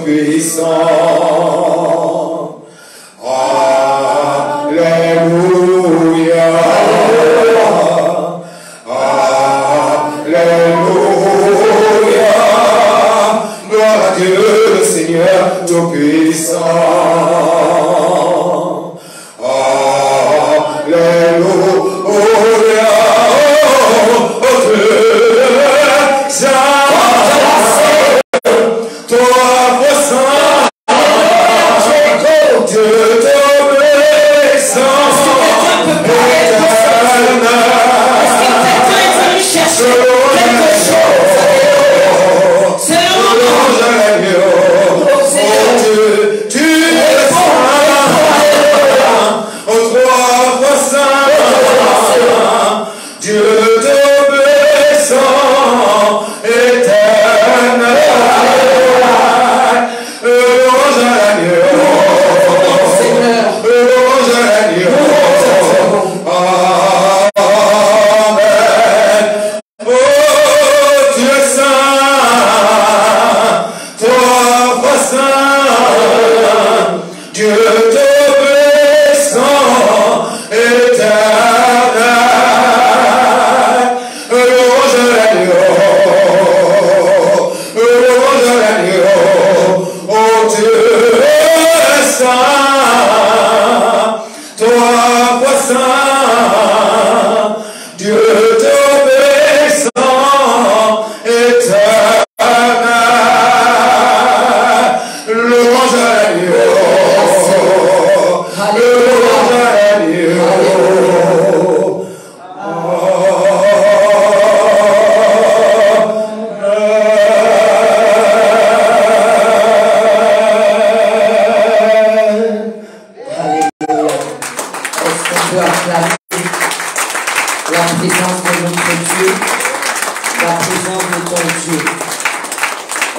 Tout-Puissant. Alléluia. Alléluia. Gloire à Dieu, le Seigneur Tout-Puissant. Alléluia. Oh Dieu, toi puissant, Dieu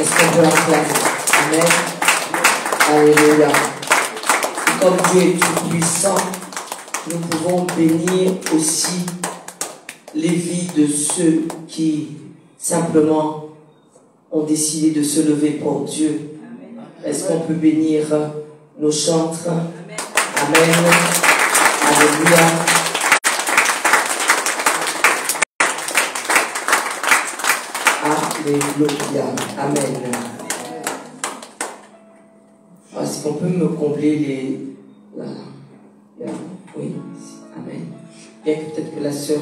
tout-puissant, simplement ont décidé de se lever pour Dieu. Est-ce qu'on peut bénir nos chantres? Amen. Alléluia. Alléluia. Amen. Est-ce qu'on peut me combler les... Oui. Amen. Bien que peut-être que la sœur...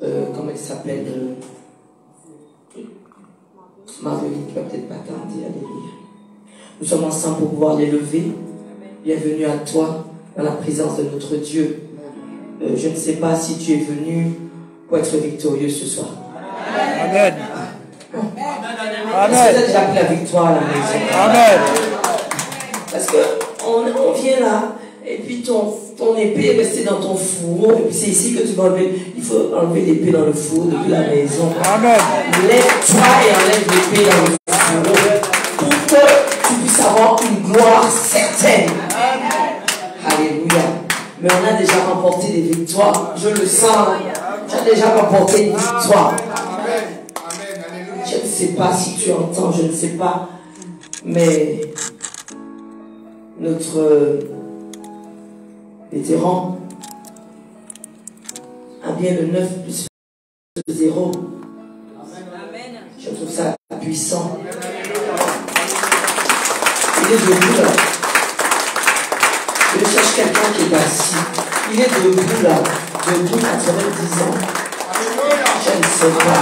comment elle s'appelle Marguerite qui va peut-être pas tarder. Alléluia. Nous sommes ensemble pour pouvoir les lever. Bienvenue à toi dans la présence de notre Dieu. Je ne sais pas si tu es venu pour être victorieux ce soir. Amen. Amen. Est-ce que tu as déjà pris la victoire à la maison? Amen. Parce qu'on vient là et puis ton épée est restée dans ton four, et puis c'est ici que tu vas enlever. Il faut enlever l'épée dans le four depuis la maison. Amen. Lève-toi et enlève l'épée dans le four pour que tu puisses avoir une gloire certaine. Alléluia. Mais on a déjà remporté des victoires. Je le sens. Tu as déjà remporté une victoire. Je ne sais pas si tu entends, je ne sais pas. Mais notre vétéran a bien le 9 plus 0. Je trouve ça puissant. Il est debout là. Je cherche quelqu'un qui est assis. Il est debout là. Debout à 90 ans. Je ne sais pas.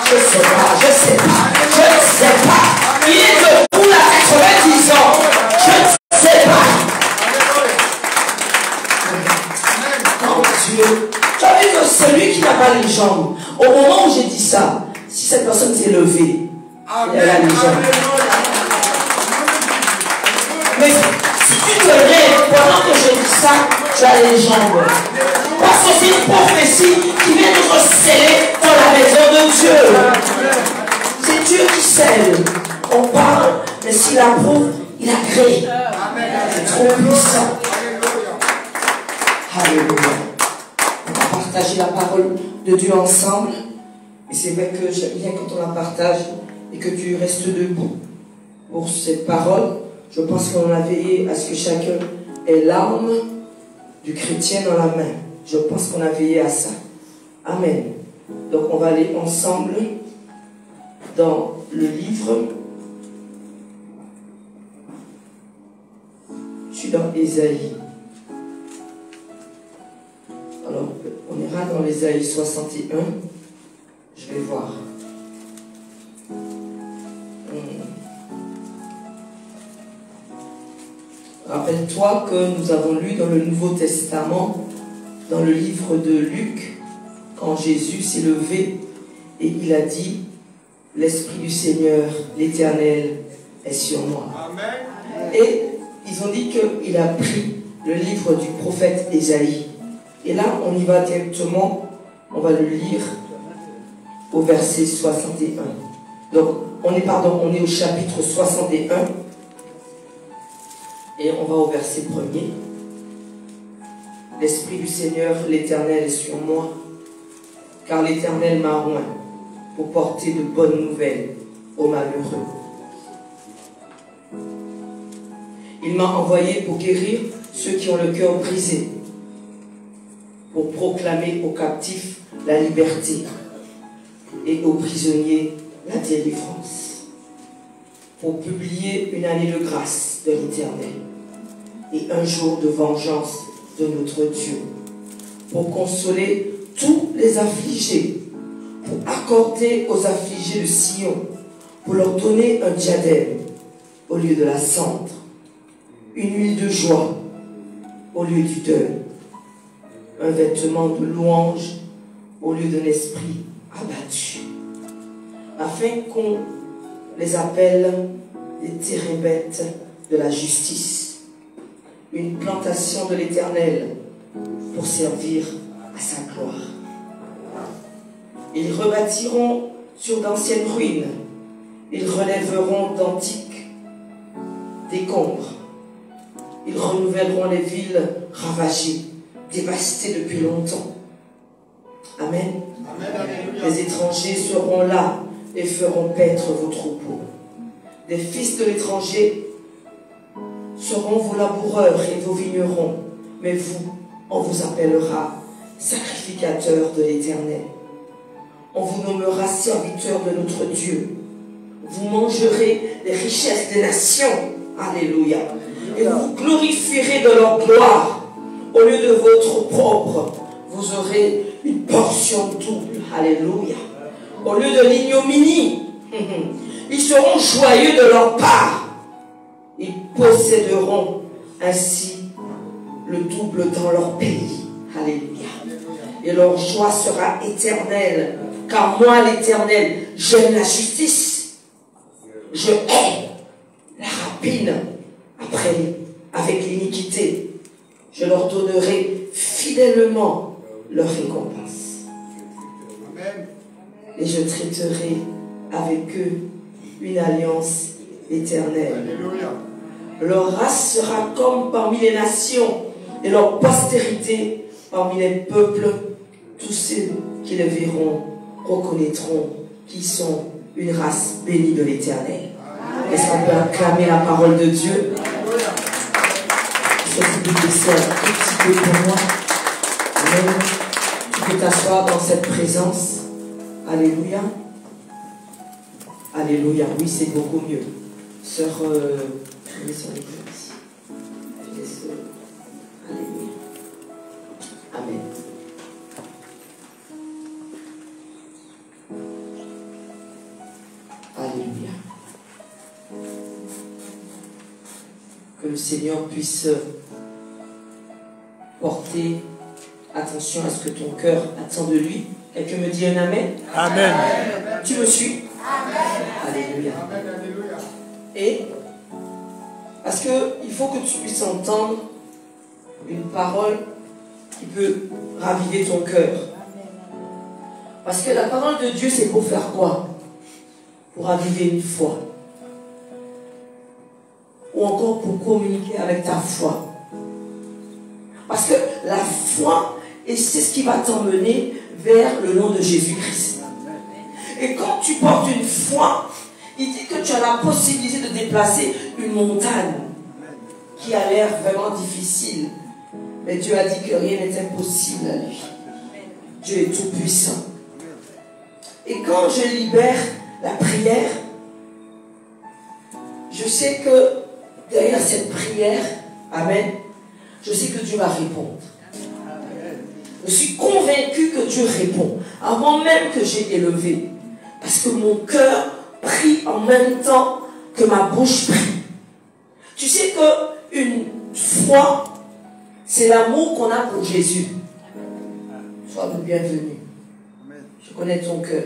Je ne sais pas. Je ne sais pas. Je ne sais pas. Il est debout là à 90 ans. Je ne sais pas. Dieu. Tu as vu que celui qui n'a pas les jambes, au moment où j'ai dit ça, si cette personne s'est levée, elle a les jambes. Mais si tu te lèves pendant que je dis ça, tu as les jambes. Parce que c'est une prophétie qui vient d'être scellée dans la maison de Dieu. C'est Dieu qui scelle. On parle, mais s'il approuve, il a créé. C'est trop puissant. Alléluia. Partager la parole de Dieu ensemble. Et c'est vrai que j'aime bien quand on la partage et que tu restes debout. pour cette parole. Je pense qu'on a veillé à ce que chacun ait l'arme du chrétien dans la main. Je pense qu'on a veillé à ça. Amen. Donc on va aller ensemble dans le livre. Je suis dans Ésaïe. Alors, on ira dans l'Ésaïe 61. Je vais voir. Rappelle-toi que nous avons lu dans le Nouveau Testament, dans le livre de Luc, quand Jésus s'est levé et il a dit « L'Esprit du Seigneur, l'Éternel, est sur moi. » Et ils ont dit qu'il a pris le livre du prophète Ésaïe. Et là, on y va directement, on va le lire au verset 61. Donc, on est au chapitre 61. Et on va au verset 1er. L'Esprit du Seigneur, l'Éternel, est sur moi, car l'Éternel m'a oint pour porter de bonnes nouvelles aux malheureux. Il m'a envoyé pour guérir ceux qui ont le cœur brisé, pour proclamer aux captifs la liberté et aux prisonniers la délivrance, pour publier une année de grâce de l'Éternel et un jour de vengeance de notre Dieu, pour consoler tous les affligés, pour accorder aux affligés de Sion, pour leur donner un diadème au lieu de la cendre, une huile de joie au lieu du deuil, un vêtement de louange au lieu d'un esprit abattu, afin qu'on les appelle les térébêtes de la justice, une plantation de l'Éternel pour servir à sa gloire. Ils rebâtiront sur d'anciennes ruines, ils relèveront d'antiques décombres, ils renouvelleront les villes ravagées, dévastées depuis longtemps. Amen. Les étrangers seront là et feront paître vos troupeaux. Les fils de l'étranger seront vos laboureurs et vos vignerons, mais vous, on vous appellera sacrificateurs de l'Éternel. On vous nommera serviteurs de notre Dieu. Vous mangerez les richesses des nations. Alléluia. Et vous vous glorifierez de leur gloire. Au lieu de votre propre, vous aurez une portion double. Alléluia. Au lieu de l'ignominie, ils seront joyeux de leur part. Ils posséderont ainsi le double dans leur pays. Alléluia. Et leur joie sera éternelle. Car moi, l'Éternel, j'aime la justice. Je hais la rapine avec l'iniquité. Je leur donnerai fidèlement leur récompense. Et je traiterai avec eux une alliance éternelle. Leur race sera comme parmi les nations et leur postérité parmi les peuples. Tous ceux qui les verront reconnaîtront qu'ils sont une race bénie de l'Éternel. Est-ce qu'on peut acclamer la parole de Dieu? C'est un petit peu pour moi. Amen. Tu peux t'asseoir dans cette présence. Alléluia. Alléluia. Oui, c'est beaucoup mieux. Sœur, je mets sur l'écran ici. Alléluia. Amen. Alléluia. Que le Seigneur puisse porter attention à ce que ton cœur attend de lui. Quelqu'un me dit un amen? Amen. Tu me suis? Alléluia. Et parce qu'il faut que tu puisses entendre une parole qui peut raviver ton cœur. Parce que la parole de Dieu, c'est pour faire quoi? Pour raviver une foi. Ou encore pour communiquer avec ta foi. Parce que la foi, et c'est ce qui va t'emmener vers le nom de Jésus-Christ. Et quand tu portes une foi, il dit que tu as la possibilité de déplacer une montagne qui a l'air vraiment difficile. Mais Dieu a dit que rien n'est impossible à lui. Dieu est tout puissant. Et quand je libère la prière, je sais que derrière cette prière, amen, je sais que Dieu va répondre. Je suis convaincu que Dieu répond, avant même que j'ai élevé. Parce que mon cœur prie en même temps que ma bouche prie. Tu sais qu'une foi, c'est l'amour qu'on a pour Jésus. Sois le bienvenu. Je connais ton cœur.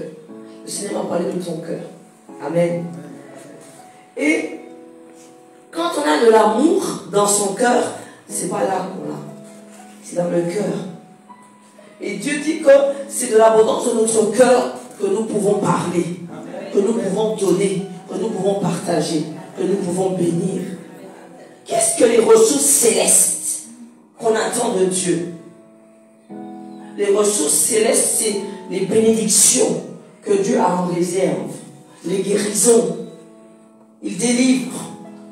Le Seigneur m'a parlé de ton cœur. Amen. Et quand on a de l'amour dans son cœur, c'est pas là qu'on l'a. C'est dans le cœur. Et Dieu dit que c'est de l'abondance de notre cœur que nous pouvons parler, que nous pouvons donner, que nous pouvons partager, que nous pouvons bénir. Qu'est-ce que les ressources célestes qu'on attend de Dieu? Les ressources célestes, c'est les bénédictions que Dieu a en réserve, les guérisons, il délivre.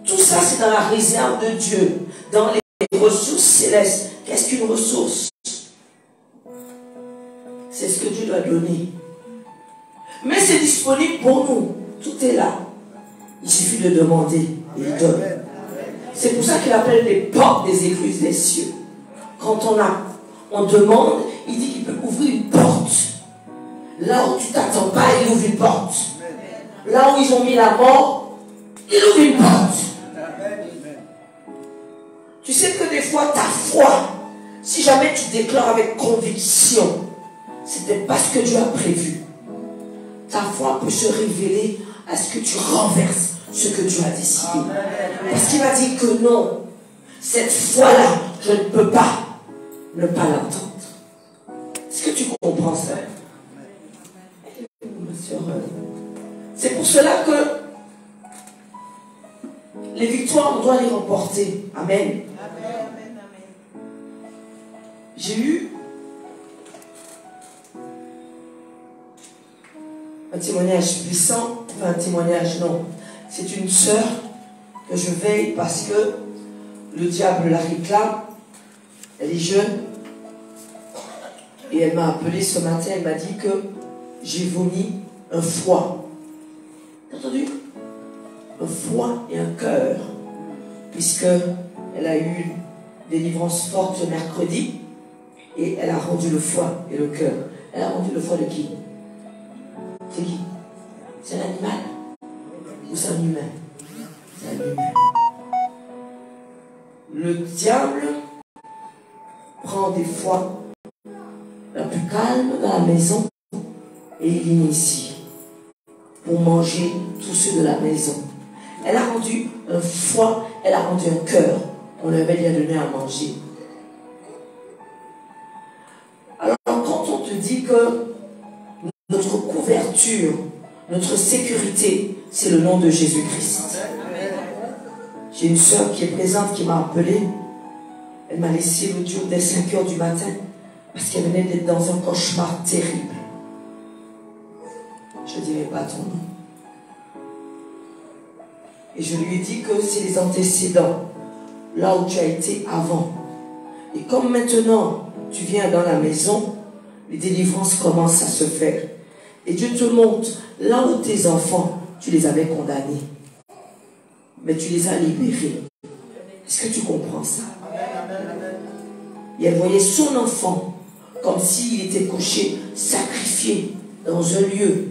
Tout ça, c'est dans la réserve de Dieu, dans les ressources célestes. Qu'est-ce qu'une ressource? C'est ce que Dieu doit donner. Mais c'est disponible pour nous. Tout est là. Il suffit de demander et il donne. C'est pour ça qu'il appelle les portes des écluses des cieux. Quand on demande, il dit qu'il peut ouvrir une porte. Là où tu ne t'attends pas, il ouvre une porte. Là où ils ont mis la mort, il ouvre une porte. Tu sais que des fois, ta foi, si jamais tu déclares avec conviction, c'était pas ce que Dieu a prévu. Ta foi peut se révéler à ce que tu renverses ce que Dieu a décidé. Parce qu'il m'a dit que non, cette foi-là, je ne peux pas ne pas l'entendre. Est-ce que tu comprends ça? C'est pour cela que les victoires, on doit les remporter. Amen. J'ai eu un témoignage puissant, enfin un témoignage, non. C'est une sœur que je veille parce que le diable la réclame. Elle est jeune. Et elle m'a appelé ce matin, elle m'a dit que j'ai vomi un foie. T'as entendu? Un foie et un cœur. Puisqu'elle a eu une délivrance forte ce mercredi. Et elle a rendu le foie et le cœur. Elle a rendu le foie de qui? C'est qui? C'est un animal? Ou c'est un humain? C'est un humain. Le diable prend des fois la plus calme dans la maison et il initie pour manger tous ceux de la maison. Elle a rendu un foie, elle a rendu un cœur. On lui avait déjà donné à manger. Alors quand on te dit que notre couverture, notre sécurité, c'est le nom de Jésus-Christ. J'ai une soeur qui est présente qui m'a appelé. Elle m'a laissé l'audio dès 5 h du matin parce qu'elle venait d'être dans un cauchemar terrible. Je ne dirai pas ton nom. Et je lui ai dit que c'est les antécédents, là où tu as été avant. Et comme maintenant, tu viens dans la maison, les délivrances commencent à se faire. Et Dieu te montre, là où tes enfants, tu les avais condamnés. Mais tu les as libérés. Est-ce que tu comprends ça? Et elle voyait son enfant comme s'il était couché, sacrifié dans un lieu.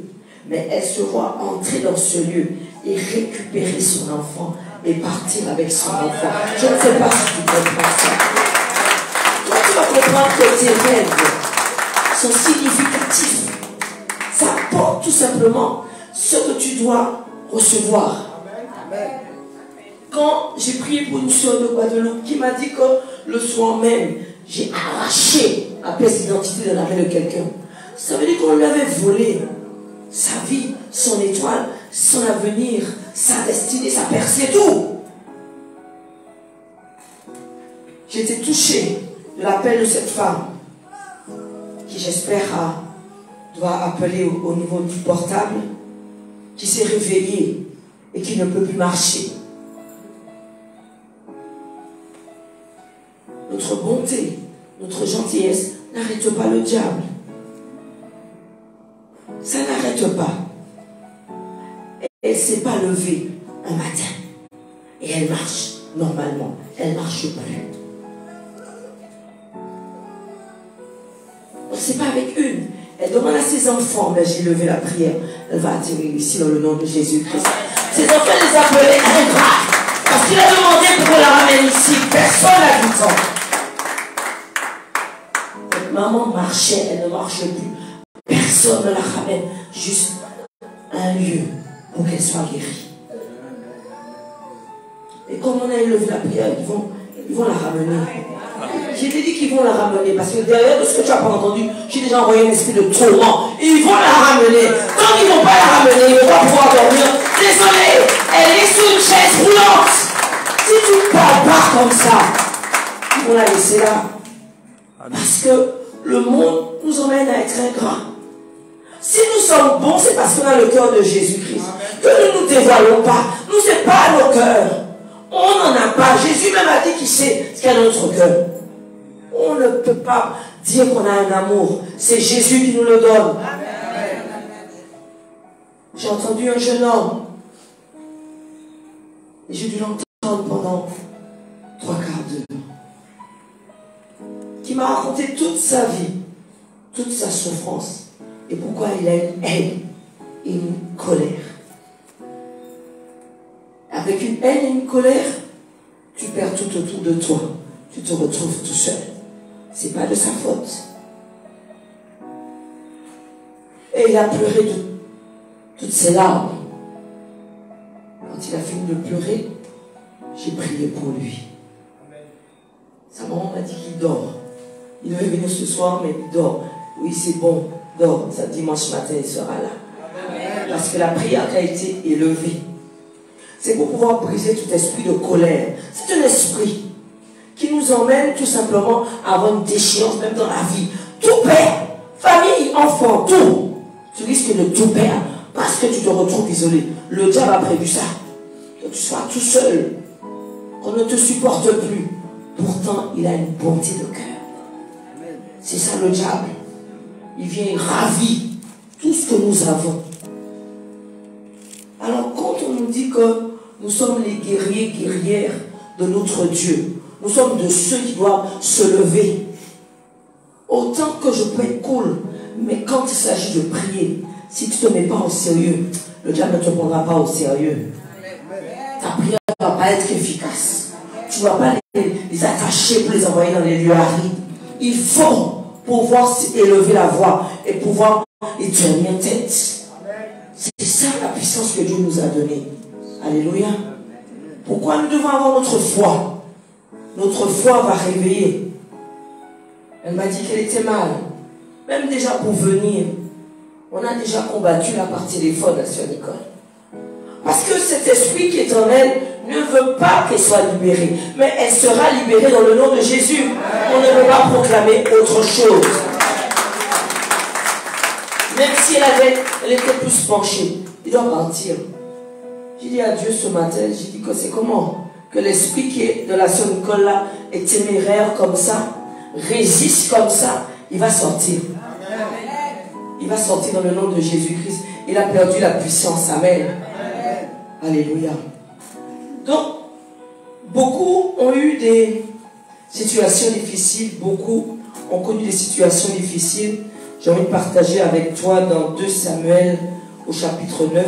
Mais elle se voit entrer dans ce lieu et récupérer son enfant et partir avec son enfant. Je ne sais pas si tu comprends ça. Toi, tu vas comprendre que tes rêves sont significatifs. Ça apporte tout simplement ce que tu dois recevoir. Quand j'ai prié pour une soeur de Guadeloupe qui m'a dit que le soir même, j'ai arraché la pièce d'identité de la main de quelqu'un. Ça veut dire qu'on lui avait volé sa vie, son étoile, son avenir, sa destinée, sa percée, tout. J'ai été touchée de l'appel de cette femme qui, j'espère, doit appeler au niveau du portable, qui s'est réveillée et qui ne peut plus marcher. notre bonté, notre gentillesse n'arrête pas le diable. Ça n'arrête pas. Elle ne s'est pas levée un matin. Et elle marche normalement. Elle ne marche plus. C'est pas avec une. Elle demande à ses enfants, mais j'ai levé la prière. Elle va atterrir ici dans le nom de Jésus-Christ. Ses enfants les appelaient ingrats. Parce qu'il a demandé pour la ramener ici. Personne n'a du temps. Cette maman marchait, elle ne marche plus. Personne ne la ramène. Juste un lieu pour qu'elle soit guérie. Et comme on a élevé la prière, ils vont la ramener. J'ai dit qu'ils vont la ramener parce que derrière de ce que tu n'as pas entendu, j'ai déjà envoyé un esprit de tourment. Ils vont la ramener. Tant qu'ils ne vont pas la ramener, ils ne vont pas pouvoir dormir. Désolé, elle est sous une chaise roulante. Si tu ne parles pas comme ça, ils vont la laisser là. Parce que le monde nous emmène à être ingrats. Si nous sommes bons, c'est parce qu'on a le cœur de Jésus-Christ. Que nous ne nous dévoilons pas. Nous, ce n'est pas nos cœurs. On n'en a pas. Jésus même a dit qu'il sait ce qu'il y a dans notre cœur. On ne peut pas dire qu'on a un amour. C'est Jésus qui nous le donne. J'ai entendu un jeune homme. Et j'ai dû l'entendre pendant 3 quarts d'heure. Qui m'a raconté toute sa vie, toute sa souffrance. Et pourquoi il a une haine et une colère. Avec une haine et une colère, tu perds tout autour de toi. Tu te retrouves tout seul. C'est pas de sa faute. Et il a pleuré de toutes ses larmes. Quand il a fini de pleurer, j'ai prié pour lui. Sa maman m'a dit qu'il dort. Il devait venir ce soir, mais il dort. Oui, c'est bon, dors. Ça, dimanche matin, il sera là. Parce que la prière qui a été élevée, c'est pour pouvoir briser tout esprit de colère. C'est un esprit qui nous emmène tout simplement à avoir une déchéance, même dans la vie. Tout perd, famille, enfant, tout. Tu risques de tout perdre parce que tu te retrouves isolé. Le diable a prévu ça. Que tu sois tout seul, qu'on ne te supporte plus. Pourtant, il a une bonté de cœur. C'est ça le diable. Il vient ravir tout ce que nous avons. Alors, quand on nous dit que nous sommes les guerriers, guerrières de notre Dieu, nous sommes de ceux qui doivent se lever. Autant que je peux être cool, mais quand il s'agit de prier, si tu ne te mets pas au sérieux, le diable ne te prendra pas au sérieux. Ta prière ne va pas être efficace. Tu ne vas pas les attacher pour les envoyer dans les lieux arides. Il faut pouvoir élever la voix et pouvoir les tenir tête. C'est ça la puissance que Dieu nous a donnée. Alléluia. Pourquoi nous devons avoir notre foi? Notre foi va réveiller. Elle m'a dit qu'elle était mal. Même déjà pour venir, on a déjà combattu là par téléphone à Sœur Nicole. Parce que cet esprit qui est en elle ne veut pas qu'elle soit libérée. Mais elle sera libérée dans le nom de Jésus. On ne peut pas proclamer autre chose. Même si elle était plus penchée. Il doit partir. J'ai dit à Dieu ce matin, j'ai dit que c'est comment que l'esprit qui est de la Sœur Nicole là est téméraire comme ça, résiste comme ça, il va sortir. Il va sortir dans le nom de Jésus-Christ. Il a perdu la puissance. Amen. Alléluia. Donc, beaucoup ont eu des situations difficiles. Beaucoup ont connu des situations difficiles. J'ai envie de partager avec toi dans 2 Samuel au chapitre 9.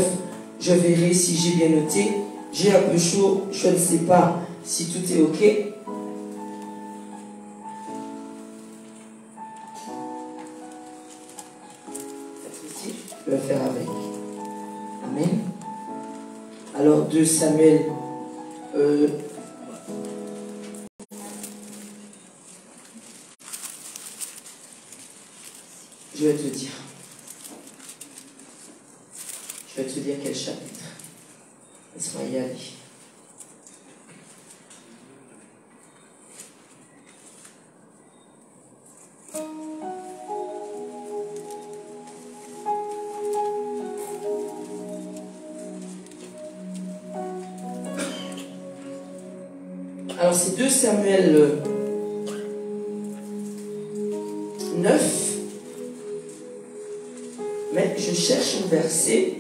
Je verrai si j'ai bien noté. J'ai un peu chaud. Je ne sais pas si tout est OK. Je vais le faire avec. Amen. Alors 2 Samuel je vais te dire. Je vais te dire quel chapitre. Laisse-moi y aller. Alors c'est 2 Samuel au verset.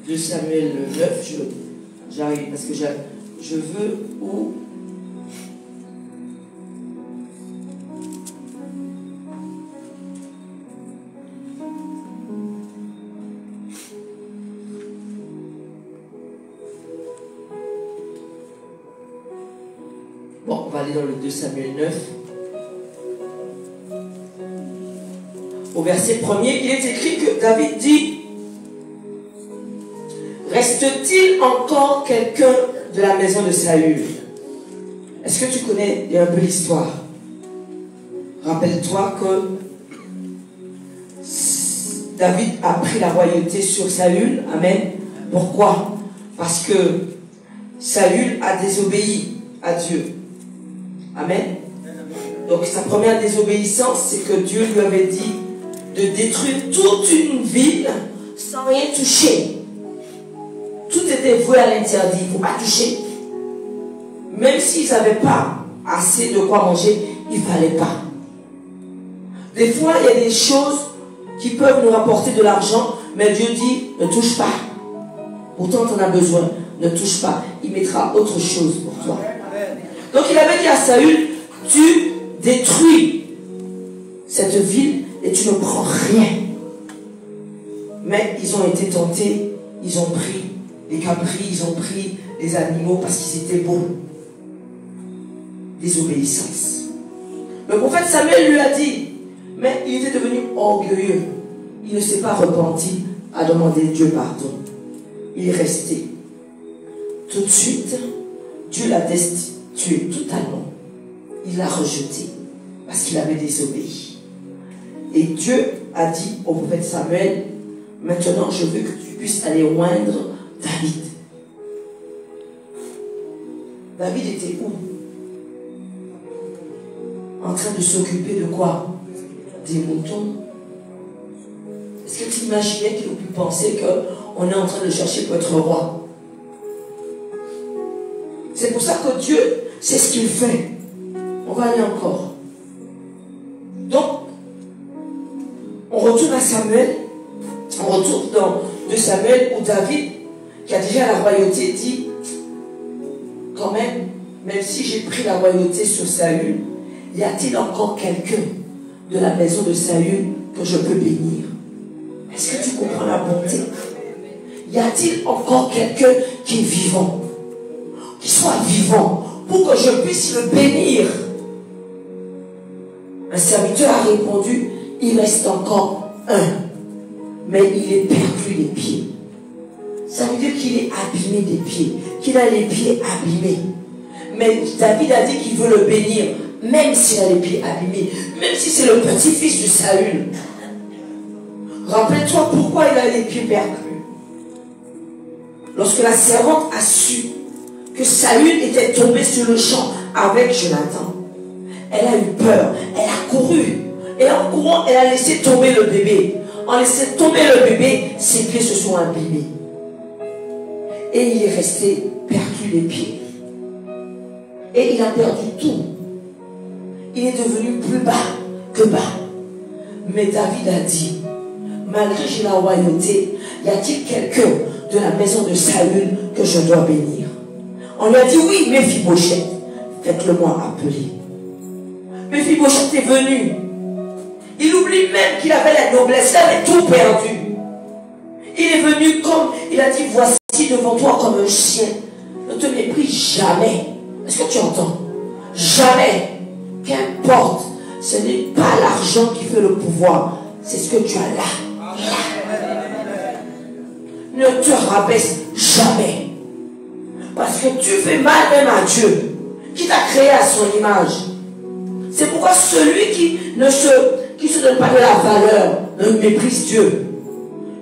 De Samuel 9, j'arrive parce que je veux où bon, on va aller dans le 2 Samuel 9. Au verset 1er, il est écrit que David dit: reste-t-il encore quelqu'un de la maison de Saül? Est-ce que tu connais un peu l'histoire? Rappelle-toi que David a pris la royauté sur Saül. Amen. Pourquoi? Parce que Saül a désobéi à Dieu. Amen. Donc sa première désobéissance, c'est que Dieu lui avait dit de détruire toute une ville sans rien toucher. Tout était voué à l'interdit, il ne faut pas toucher. Même s'ils n'avaient pas assez de quoi manger, il ne fallait pas. Des fois, il y a des choses qui peuvent nous rapporter de l'argent, mais Dieu dit, ne touche pas. Pourtant, tu en as besoin, ne touche pas. Il mettra autre chose pour toi. Donc, il avait dit à Saül, tu détruis cette ville et tu ne prends rien. Mais ils ont été tentés, ils ont pris les cabris, ils ont pris les animaux parce qu'ils étaient beaux. Désobéissance. Le prophète Samuel lui a dit, mais il était devenu orgueilleux. Il ne s'est pas repenti à demander Dieu pardon. Il est resté. Tout de suite, Dieu l'a destitué totalement. Il l'a rejeté parce qu'il avait désobéi. Et Dieu a dit au prophète Samuel, maintenant je veux que tu puisses aller oindre David. David était où? En train de s'occuper de quoi? Des moutons. Est-ce que tu imaginais qu'il aurait pu penser qu'on est en train de chercher pour être roi? C'est pour ça que Dieu, c'est ce qu'il fait. On va aller encore. Donc, on retourne à Samuel. On retourne dans 2 Samuel où David, qui a déjà la royauté, dit, quand même si j'ai pris la royauté sur Saül, y a-t-il encore quelqu'un de la maison de Saül que je peux bénir? Est-ce que tu comprends la bonté? Y a-t-il encore quelqu'un qui est vivant, qui soit vivant, pour que je puisse le bénir? Un serviteur a répondu, il reste encore un, mais il est perdu les pieds. Ça veut dire qu'il est abîmé des pieds, qu'il a les pieds abîmés. Mais David a dit qu'il veut le bénir, même s'il a les pieds abîmés, même si c'est le petit-fils de Saül. Rappelle-toi pourquoi il a les pieds perdus. Lorsque la servante a su que Saül était tombé sur le champ avec Jonathan, elle a eu peur, elle a couru. Et en courant, elle a laissé tomber le bébé. En laissant tomber le bébé, ses pieds se sont abîmés. Et il est resté perdu les pieds. Et il a perdu tout. Il est devenu plus bas que bas. Mais David a dit, malgré j'ai la royauté, y a-t-il quelqu'un de la maison de Saül que je dois bénir? On lui a dit, oui, Méphibosheth, faites-le-moi appeler. Méphibosheth est venu. Il oublie même qu'il avait la noblesse, il avait tout perdu. Il est venu comme, il a dit, voici devant toi comme un chien. Ne te méprise jamais. Est-ce que tu entends? Jamais. Qu'importe, ce n'est pas l'argent qui fait le pouvoir, c'est ce que tu as là. Ne te rabaisse jamais. Parce que tu fais mal même à Dieu, qui t'a créé à son image. C'est pourquoi celui qui ne se donne pas de la valeur ne méprise Dieu.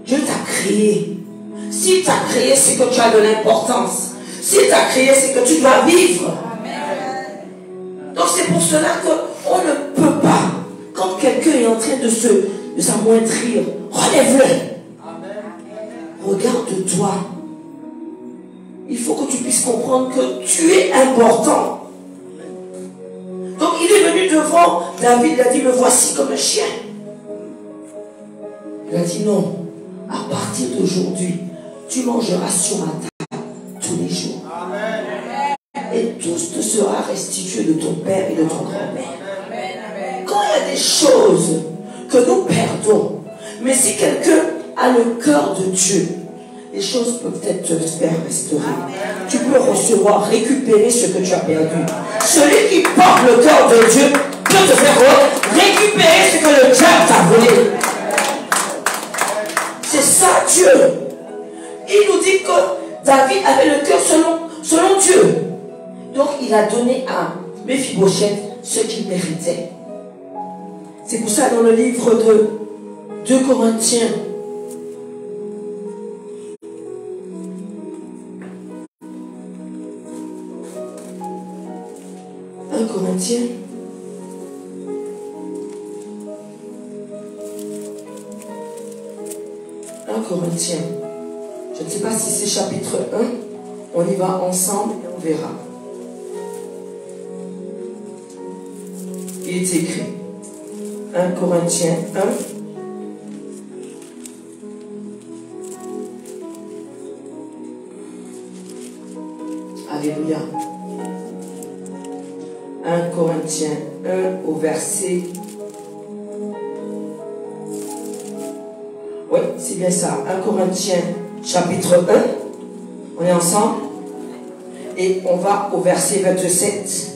Dieu t'a créé. S'il t'a créé, c'est que tu as de l'importance. S'il t'a créé, c'est que tu dois vivre. c'est pour cela qu'on ne peut pas, quand quelqu'un est en train de s'amoindrir, relève-le. Regarde-toi. Il faut que tu puisses comprendre que tu es important. Donc il est venu devant David, il a dit, me voici comme un chien. Il a dit non, à partir d'aujourd'hui, tu mangeras sur ma table tous les jours. Et tout te sera restitué de ton père et de ton grand-père. Quand il y a des choses que nous perdons, mais si quelqu'un a le cœur de Dieu, les choses peuvent être te faire restaurer. Tu peux recevoir, récupérer ce que tu as perdu. Celui qui porte le cœur de Dieu peut te faire récupérer ce que le diable t'a volé. C'est ça Dieu. Il nous dit que David avait le cœur selon Dieu. Donc il a donné à Méphibosheth ce qu'il méritait. C'est pour ça dans le livre de 2 Corinthiens, Corinthiens, je ne sais pas si c'est chapitre 1, on y va ensemble et on verra. Il est écrit 1 Corinthiens 1. Alléluia. 1 Corinthiens 1 au verset. Oui, c'est bien ça. 1 Corinthiens chapitre 1. On est ensemble. Et on va au verset 27.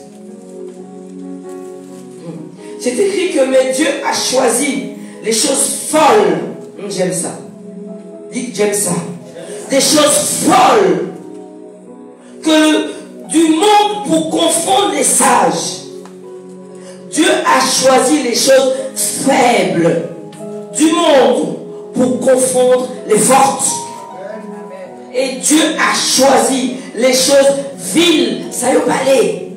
C'est écrit que mais Dieu a choisi les choses folles. J'aime ça. Dites j'aime ça. Des choses folles du monde pour confondre les sages. Dieu a choisi les choses faibles du monde pour confondre les fortes. Et Dieu a choisi les choses viles, ça y est balai,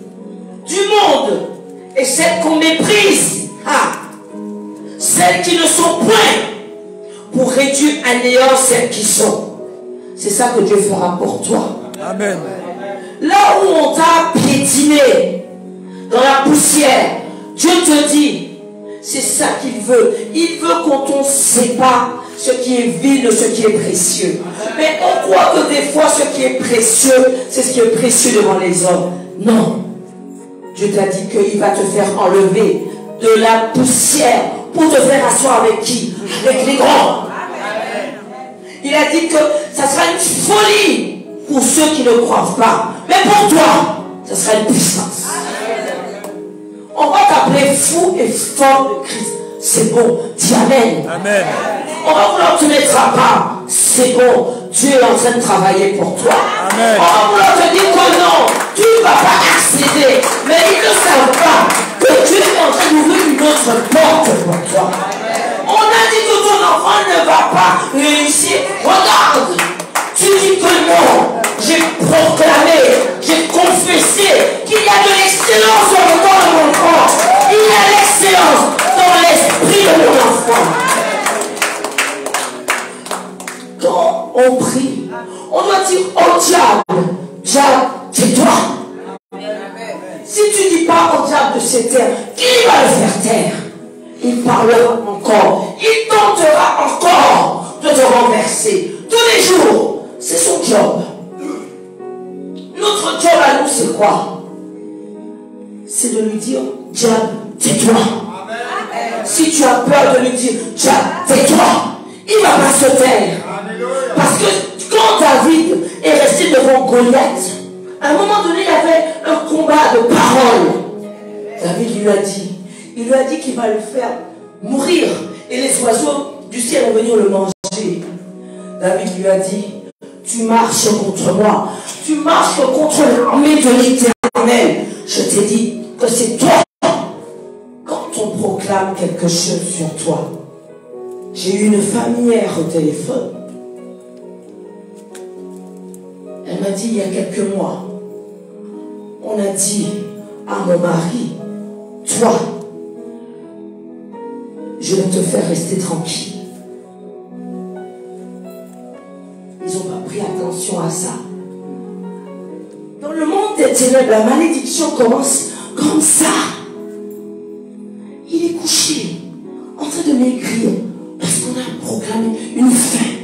du monde, et celles qu'on méprise, celles qui ne sont point, pour réduire à néant celles qui sont. C'est ça que Dieu fera pour toi. Amen. Là où on t'a piétiné dans la poussière, Dieu te dit, c'est ça qu'il veut. Il veut qu'on ne sépare ce qui est vil de ce qui est précieux. Mais on croit que des fois ce qui est précieux, c'est ce qui est précieux devant les hommes. Non. Dieu t'a dit qu'il va te faire enlever de la poussière pour te faire asseoir avec qui? Avec les grands. Il a dit que ça sera une folie pour ceux qui ne croient pas. Mais pour toi, ça sera une puissance. On va t'appeler fou et fort de Christ. C'est bon. Dis Amen. Amen. On va vouloir te mettre à part. C'est bon. Dieu est en train de travailler pour toi. Amen. On va vouloir te dire que non, tu ne vas pas accéder. Mais ils ne savent pas que Dieu est en train d'ouvrir une autre porte pour toi. On a dit que ton enfant ne va pas réussir. Regarde. Tu dis que non. J'ai proclamé, j'ai confessé qu'il y a de l'excellence dans mon enfant. Il y a l'excellence dans l'esprit de mon enfant. Quand on prie, on doit dire au diable, diable, tais-toi. Si tu ne dis pas au diable de se taire, qui va le faire taire? Il parlera encore, il tentera encore de te renverser. Tous les jours, c'est son job. Notre job à nous, c'est quoi? C'est de lui dire, diable, tais-toi. Si tu as peur de lui dire, diable, tais-toi, il ne va pas se taire. Parce que quand David est resté devant Goliath, à un moment donné, il y avait un combat de paroles. David lui a dit qu'il va le faire mourir et les oiseaux du ciel vont venir le manger. David lui a dit, tu marches contre moi, tu marches contre l'armée de l'Éternel. Je t'ai dit que c'est toi. Quand on proclame quelque chose sur toi, j'ai eu une femme hier au téléphone. Elle m'a dit il y a quelques mois, on a dit à mon mari toi, je vais te faire rester tranquille. Ils n'ont pas pris attention à ça. Dans le monde des ténèbres, la malédiction commence comme ça. Il est couché, en train de maigrir, parce qu'on a proclamé une faim.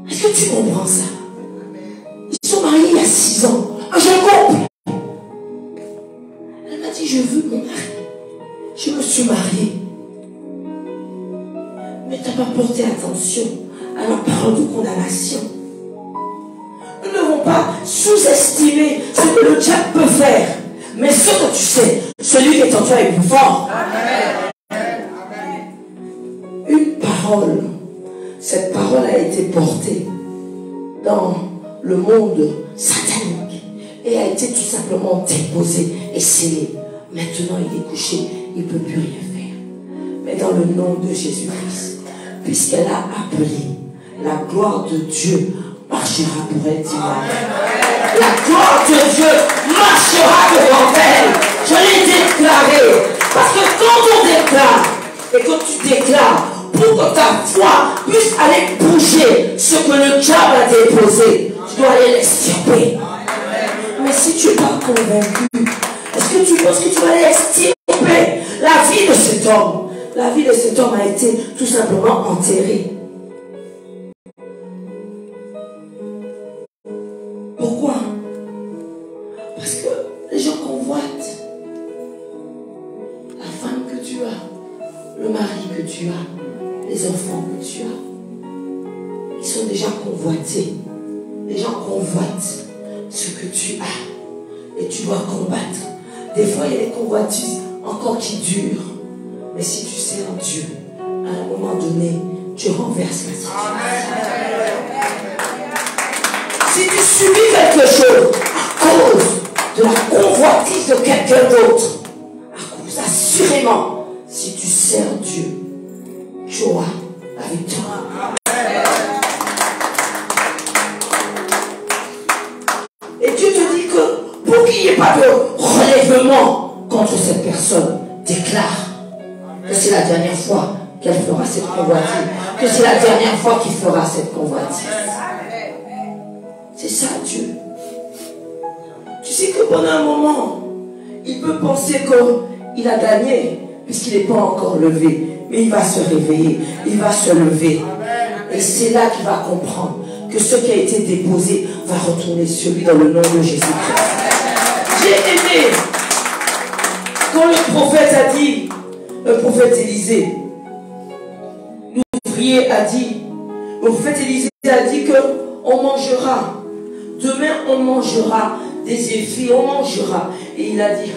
Est-ce que tu comprends ça? Ils sont mariés il y a 6 ans, un jeune couple. Elle m'a dit, je veux mon mari. Je me suis mariée. Mais tu n'as pas porté attention à la parole de condamnation. Nous ne devons pas sous-estimer ce que le diable peut faire. Mais ce que tu sais, celui qui est en toi est plus fort. Une parole, cette parole a été portée dans le monde satanique et a été tout simplement déposée et scellée. Maintenant, il est couché, il ne peut plus rien faire. Mais dans le nom de Jésus-Christ, puisqu'elle a appelé, la gloire de Dieu marchera pour elle dimanche. La gloire de Dieu marchera devant elle. Je l'ai déclaré. Parce que quand on déclare, et que tu déclares, pour que ta foi puisse aller bouger ce que le diable a déposé, tu dois aller l'extirper. Mais si tu n'es pas convaincu, est-ce que tu penses que tu vas aller extirper la vie de cet homme? La vie de cet homme a été tout simplement enterrée. Pourquoi? Parce que les gens convoitent la femme que tu as, le mari que tu as, les enfants que tu as. Ils sont déjà convoités. Les gens convoitent ce que tu as et tu dois combattre. Des fois, il y a des convoitises encore qui durent. Mais si tu sais en Dieu, à un moment donné, tu renverses la situation. Si tu subis quelque chose à cause de la convoitise de quelqu'un d'autre, à cause assurément, si tu sers Dieu, tu auras la victoire. Et Dieu te dit que pour qu'il n'y ait pas de relèvement contre cette personne, déclare que c'est la dernière fois qu'elle fera cette convoitise, que c'est la dernière fois qu'il fera cette convoitise. C'est ça Dieu. Tu sais que pendant un moment, il peut penser qu'il a gagné, puisqu'il n'est pas encore levé. Mais il va se réveiller, il va se lever. Et c'est là qu'il va comprendre que ce qui a été déposé va retourner sur lui dans le nom de Jésus-Christ. J'ai aimé quand le prophète a dit, le prophète Élisée, l'ouvrier a dit, le prophète Élisée a dit qu'on mangera. Demain, on mangera des épis, on mangera. Et il a dit,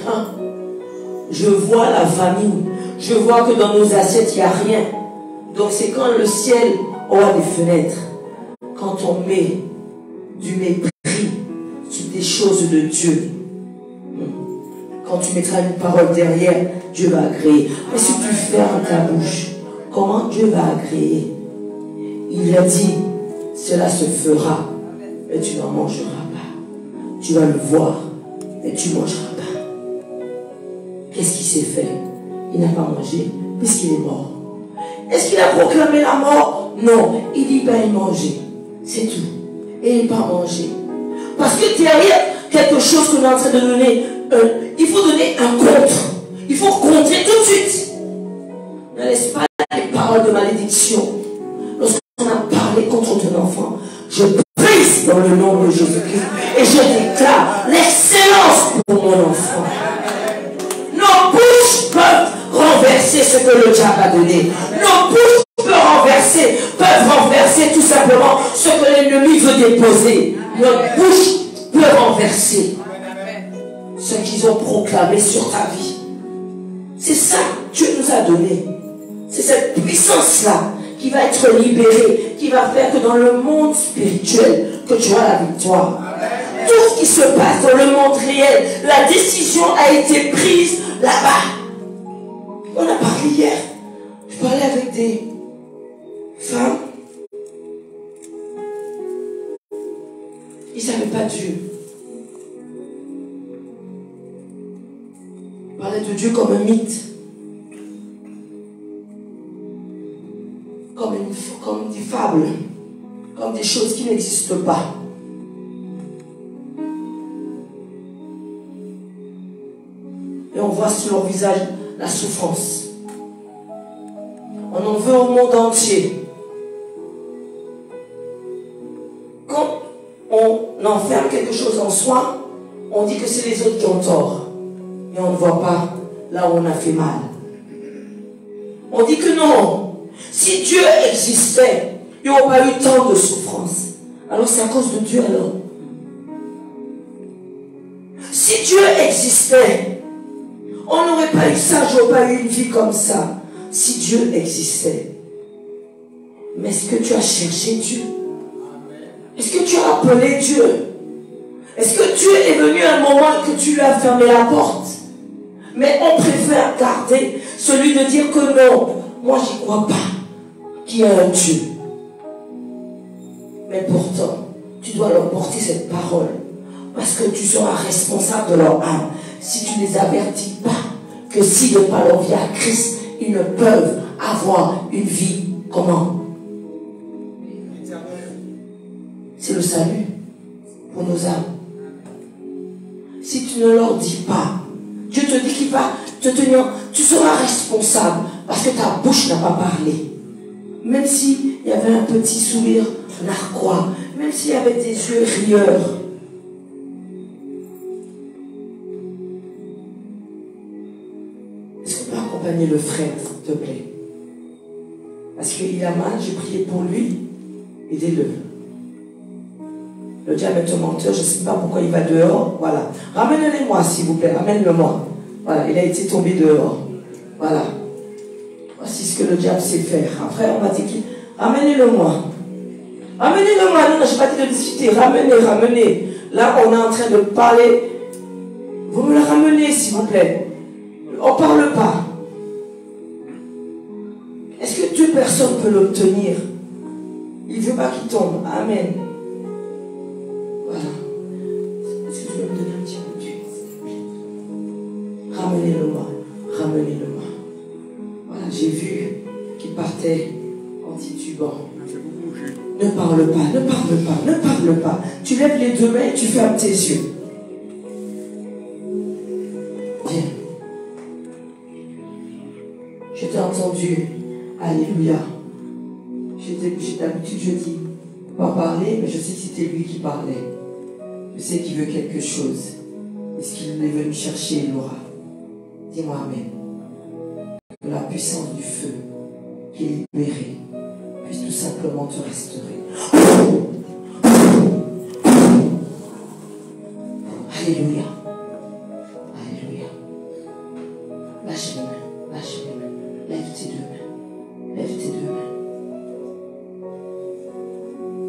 je vois la famine. Je vois que dans nos assiettes, il n'y a rien. Donc c'est quand le ciel aura des fenêtres. Quand on met du mépris sur des choses de Dieu. Quand tu mettras une parole derrière, Dieu va agréer. Mais si tu fermes ta bouche, comment Dieu va agréer? Il a dit, cela se fera. Mais tu n'en mangeras pas. Tu vas le voir, mais tu ne mangeras pas. Qu'est-ce qui s'est fait? Il n'a pas mangé, puisqu'il est mort. Est-ce qu'il a proclamé la mort? Non. Il dit, il mangeait. C'est tout. Et il n'a pas mangé. Parce que derrière quelque chose qu'on est en train de donner, il faut donner un contre. Il faut contrer tout de suite. Ne laisse pas les paroles de malédiction. Lorsqu'on a parlé contre ton enfant, je prie dans le nom de Jésus-Christ et je déclare l'excellence pour mon enfant. Nos bouches peuvent renverser ce que le diable a donné. Nos bouches peuvent renverser tout simplement ce que l'ennemi veut déposer. Notre bouche peut renverser ce qu'ils ont proclamé sur ta vie. C'est ça que Dieu nous a donné. C'est cette puissance-là qui va être libérée, qui va faire que dans le monde spirituel, que tu auras la victoire. Tout ce qui se passe dans le monde réel, la décision a été prise là-bas. On a parlé hier. Je parlais avec des femmes. Ils ne savaient pas Dieu. Dieu comme un mythe. Comme des fables. Comme des choses qui n'existent pas. Et on voit sur leur visage la souffrance. On en veut au monde entier. Quand on enferme quelque chose en soi, on dit que c'est les autres qui ont tort. Et on ne voit pas là où on a fait mal. On dit que non. Si Dieu existait, il n'y aurait pas eu tant de souffrance. Alors c'est à cause de Dieu alors. Si Dieu existait, on n'aurait pas eu ça, j'aurais pas eu une vie comme ça. Si Dieu existait. Mais est-ce que tu as cherché Dieu? Est-ce que tu as appelé Dieu? Est-ce que Dieu est venu à un moment que tu lui as fermé la porte? Mais on préfère garder celui de dire que non, moi j'y crois pas qu'il y a un Dieu. Mais pourtant, tu dois leur porter cette parole. Parce que tu seras responsable de leur âme. Si tu ne les avertis pas que s'ils donnent pas leur vie à Christ, ils ne peuvent avoir une vie comment? C'est le salut pour nos âmes. Si tu ne leur dis pas, Dieu te dit qu'il va te tenir, tu seras responsable parce que ta bouche n'a pas parlé. Même s'il y avait un petit sourire narquois, même s'il y avait des yeux rieurs. Est-ce qu'on peut accompagner le frère, s'il te plaît? Parce qu'il a mal, j'ai prié pour lui. Aidez-le. Le diable est un menteur, je ne sais pas pourquoi il va dehors. Voilà. Ramenez-le-moi, s'il vous plaît. Ramène-le-moi. Voilà, il a été tombé dehors. Voilà. Voici ce que le diable sait faire. Après, on m'a dit qu'il... Ramenez-le-moi. Ramenez-le-moi. Non, je n'ai pas dit de discuter. Ramenez. Là, on est en train de parler. Vous me le ramenez, s'il vous plaît. On ne parle pas. Est-ce que Dieu, personne ne peut l'obtenir? Il ne veut pas qu'il tombe. Amen. Voilà. Est-ce que tu peux me donner un petit peu d'huile? Ramenez-le-moi. Ramenez-le-moi. Voilà, j'ai vu qu'il partait en titubant. Ne parle pas, ne parle pas, ne parle pas. Tu lèves les deux mains et tu fermes tes yeux. Viens. Je t'ai entendu. Alléluia. D'habitude, je dis pas parler, mais je sais que c'était lui qui parlait. Je sais qu'il veut quelque chose. Et ce qu'il est venu chercher, il l'aura. Dis-moi Amen. Que la puissance du feu qui est libérée puisse tout simplement te restaurer. Alléluia. Alléluia. Lâche les mains. Lâche les mains. Lève tes deux mains. Lève tes deux mains.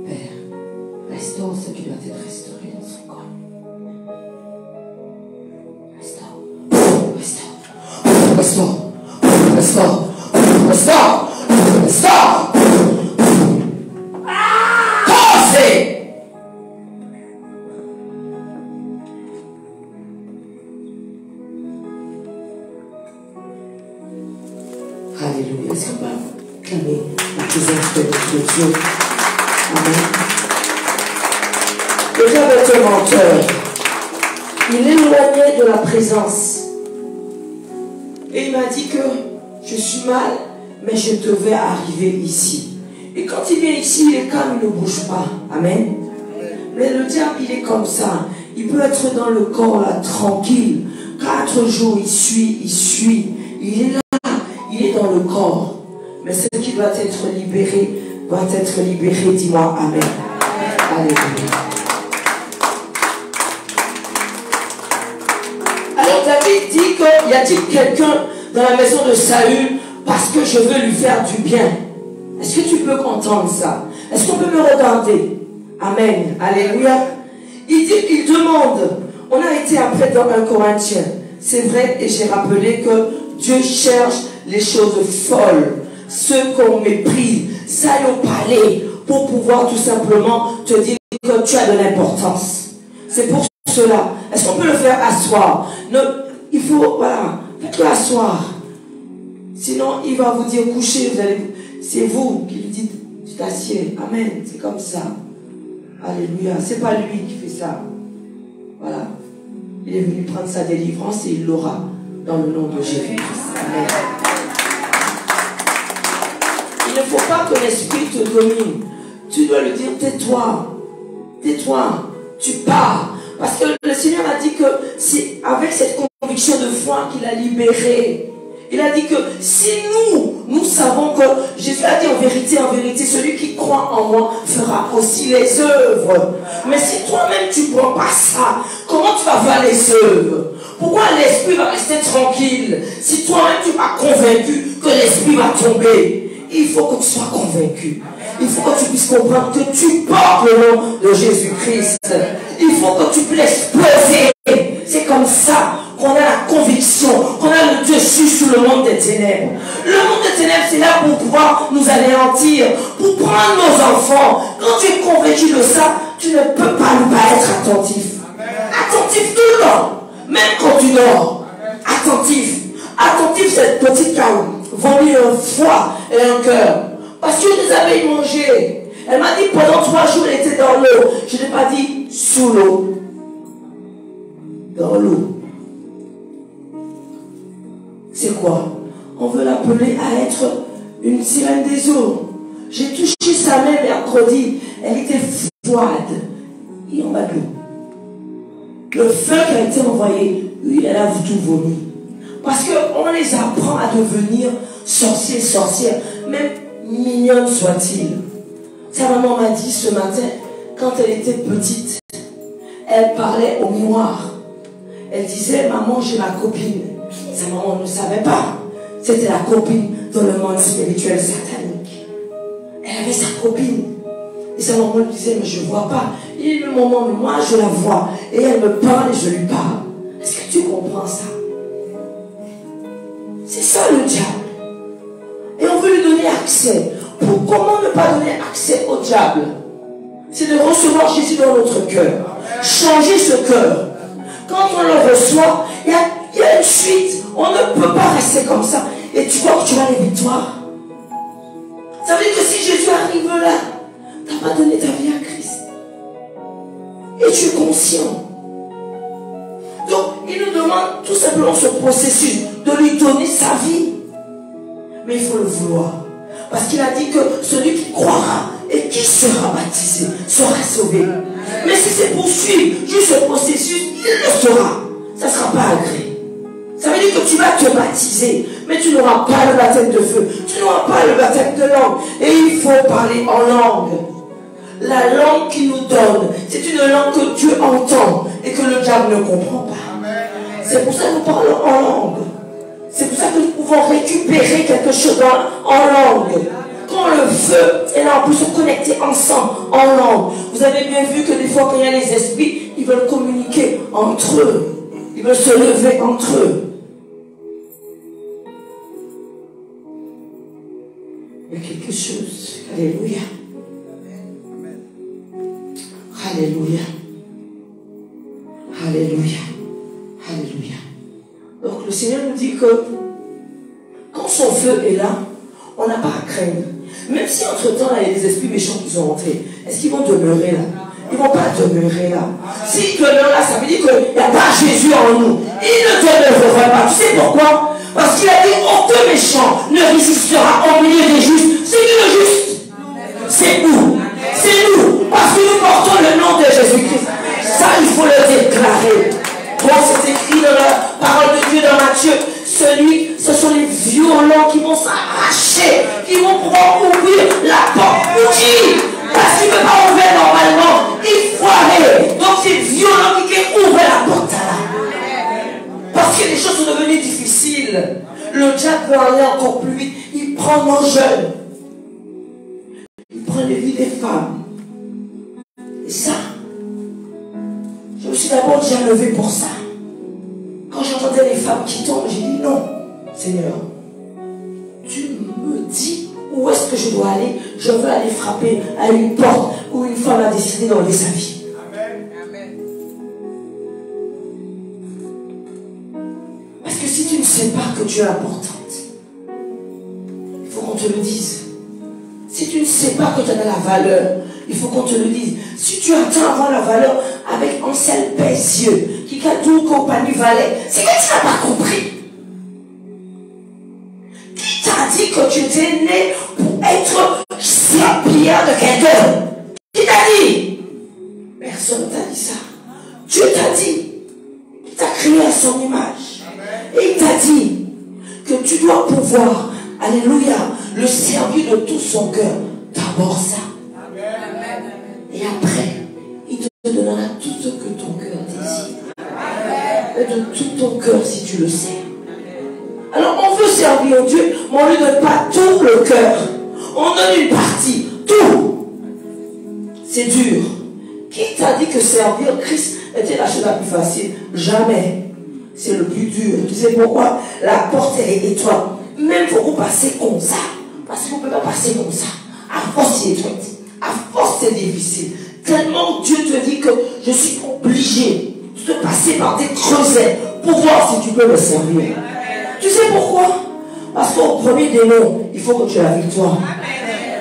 Père, restaure ce qui doit être restauré dans son corps. Restaure. Pensez. Alléluia. Est-ce qu'on va clamer la présence de notre Dieu? Amen. Le diable est un menteur. Il éloignait de la présence. Et il m'a dit que je suis mal, mais je devais arriver ici. Et quand il vient ici, il est calme, il ne bouge pas. Amen. Mais le diable, il est comme ça. Il peut être dans le corps, là, tranquille. 4 jours, il suit. Il est là, il est dans le corps. Mais ce qui doit être libéré, dis-moi Amen. Alléluia. Alors David dit qu'il y a-t-il quelqu'un dans la maison de Saül parce que je veux lui faire du bien. Est-ce que tu peux entendre ça? Est-ce qu'on peut me regarder? Amen. Alléluia. Il dit qu'il demande. On a été après dans 1 Corinthiens. C'est vrai et j'ai rappelé que Dieu cherche les choses folles. Ceux qu'on méprise. Ça y est au palais pour pouvoir tout simplement te dire que tu as de l'importance. C'est pour cela. Est-ce qu'on peut le faire asseoir? Il faut, voilà. Faites-le asseoir. Sinon, il va vous dire couchez. C'est vous qui lui dites tu t'assieds. Amen. C'est comme ça. Alléluia. C'est pas lui qui fait ça. Voilà. Il est venu prendre sa délivrance et il l'aura dans le nom de Jésus-Christ. Amen. Il ne faut pas que l'esprit te domine. Tu dois lui dire tais-toi. Tais-toi. Tu pars. Parce que le Seigneur a dit que c'est avec cette conviction de foi qu'il a libéré. Il a dit que si nous savons que Jésus a dit en vérité, celui qui croit en moi fera aussi les œuvres. Mais si toi-même tu ne prends pas ça, comment tu vas faire les œuvres? Pourquoi l'esprit va rester tranquille? Si toi-même tu n'es pas convaincu que l'esprit va tomber, il faut que tu sois convaincu. Il faut que tu puisses comprendre que tu portes le nom de Jésus-Christ. Il faut que tu puisses peser. C'est comme ça qu'on a la conviction, qu'on a le dessus sur le monde des ténèbres. Le monde des ténèbres, c'est là pour pouvoir nous anéantir, pour prendre nos enfants. Quand tu es convaincu de ça, tu ne peux pas ne pas être attentif. Attentif tout le temps, même quand tu dors. Attentif. Attentif, cette petite qui a vomi un foie et un cœur. Parce que les abeilles mangeaient. Elle m'a dit pendant 3 jours, elle était dans l'eau. Je n'ai pas dit sous l'eau. Dans l'eau. C'est quoi? On veut l'appeler à être une sirène des eaux. J'ai touché sa main mercredi. Elle était froide. Et en bas de l'eau. Le feu qui a été envoyé, lui, elle a tout vomi. Parce qu'on les apprend à devenir sorciers, sorcières. Même mignonne soit-il. Sa maman m'a dit ce matin, quand elle était petite, elle parlait au miroir. Elle disait, maman, j'ai ma copine. Sa maman ne savait pas. C'était la copine dans le monde spirituel satanique. Elle avait sa copine. Et sa maman lui disait, mais je ne vois pas. Il dit, maman, moi je la vois. Et elle me parle et je lui parle. Est-ce que tu comprends ça? C'est ça le diable. Et on veut lui donner accès. Comment ne pas donner accès au diable? C'est de recevoir Jésus dans notre cœur. Changer ce cœur. Quand on le reçoit, il y a une suite. On ne peut pas rester comme ça. Et tu vois que tu as les victoires. Ça veut dire que si Jésus arrive là, tu n'as pas donné ta vie à Christ. Et tu es conscient. Donc, il nous demande tout simplement ce processus de lui donner sa vie. Mais il faut le vouloir. Parce qu'il a dit que celui qui croira et qui sera baptisé sera sauvé. Mais si c'est pour suivre juste ce processus, il le sera. Ça ne sera pas agréé. Ça veut dire que tu vas te baptiser, mais tu n'auras pas le baptême de feu. Tu n'auras pas le baptême de langue. Et il faut parler en langue. La langue qu'il nous donne, c'est une langue que Dieu entend et que le diable ne comprend pas. C'est pour ça que nous parlons en langue. C'est pour ça que nous pouvons récupérer quelque chose en langue. Quand le feu est là, on peut se connecter ensemble en langue. Vous avez bien vu que des fois, quand il y a les esprits, ils veulent communiquer entre eux. Ils veulent se lever entre eux. Il y a quelque chose. Alléluia. Alléluia. Alléluia. Alléluia. Donc le Seigneur nous dit que quand son feu est là, on n'a pas à craindre. Même si entre-temps, il y a des esprits méchants qui sont entrés, est-ce qu'ils vont demeurer là? Ils ne vont pas demeurer là. S'ils demeurent là, ça veut dire qu'il n'y a pas Jésus en nous. Ils ne demeureront pas. Tu sais pourquoi? Parce qu'il a dit aucun méchant ne résistera au milieu des justes. C'est qui le juste? C'est nous. C'est nous. Parce que nous portons le nom de Jésus-Christ. Ça, il faut le déclarer. Bon, c'est écrit dans la parole de Dieu dans Matthieu. Ce sont les violents qui vont s'arracher, qui vont pouvoir ouvrir la porte. Pour qui? Parce qu'il ne peut pas ouvrir normalement. Il faut aller. Donc c'est violent qui ouvre la porte là. Parce que les choses sont devenues difficiles. Le diable peut aller encore plus vite. Il prend nos jeunes. Il prend les vies des femmes. Et ça, je me suis d'abord déjà levé pour ça. Quand j'entendais les femmes qui tombent, j'ai dit non, Seigneur, tu me dis où est-ce que je dois aller. Je veux aller frapper à une porte où une femme a décidé d'enlever sa vie. Amen. Parce que si tu ne sais pas, tu es importante. Il faut qu'on te le dise. Si tu ne sais pas que tu as de la valeur, il faut qu'on te le dise. Si tu attends avoir la valeur avec un seul Bézieux, qui a tout qu'au panier valet, c'est que tu n'as pas compris. Qui t'a dit que tu étais né pour être serpillière de quelqu'un? Qui t'a dit? Personne ne t'a dit ça. Dieu t'a dit. Il t'a créé à son image. Et il t'a dit que tu dois pouvoir, alléluia, le servir de tout son cœur. D'abord ça. Et après, il te donnera tout ce que ton cœur désire. Et de tout ton cœur si tu le sais. Alors on veut servir Dieu, mais on ne lui donne pas tout le cœur. On donne une partie, tout. C'est dur. Qui t'a dit que servir Christ était la chose la plus facile? Jamais. C'est le plus dur. Tu sais pourquoi? La porte elle est étroite. Même pour vous passer comme ça. Parce que vous ne pouvez pas passer comme ça. À force c'est étroite. À force c'est difficile. Tellement Dieu te dit que je suis obligé de te passer par des creusets pour voir si tu peux me servir. Tu sais pourquoi? Parce qu'au premier démon, il faut que tu aies la victoire.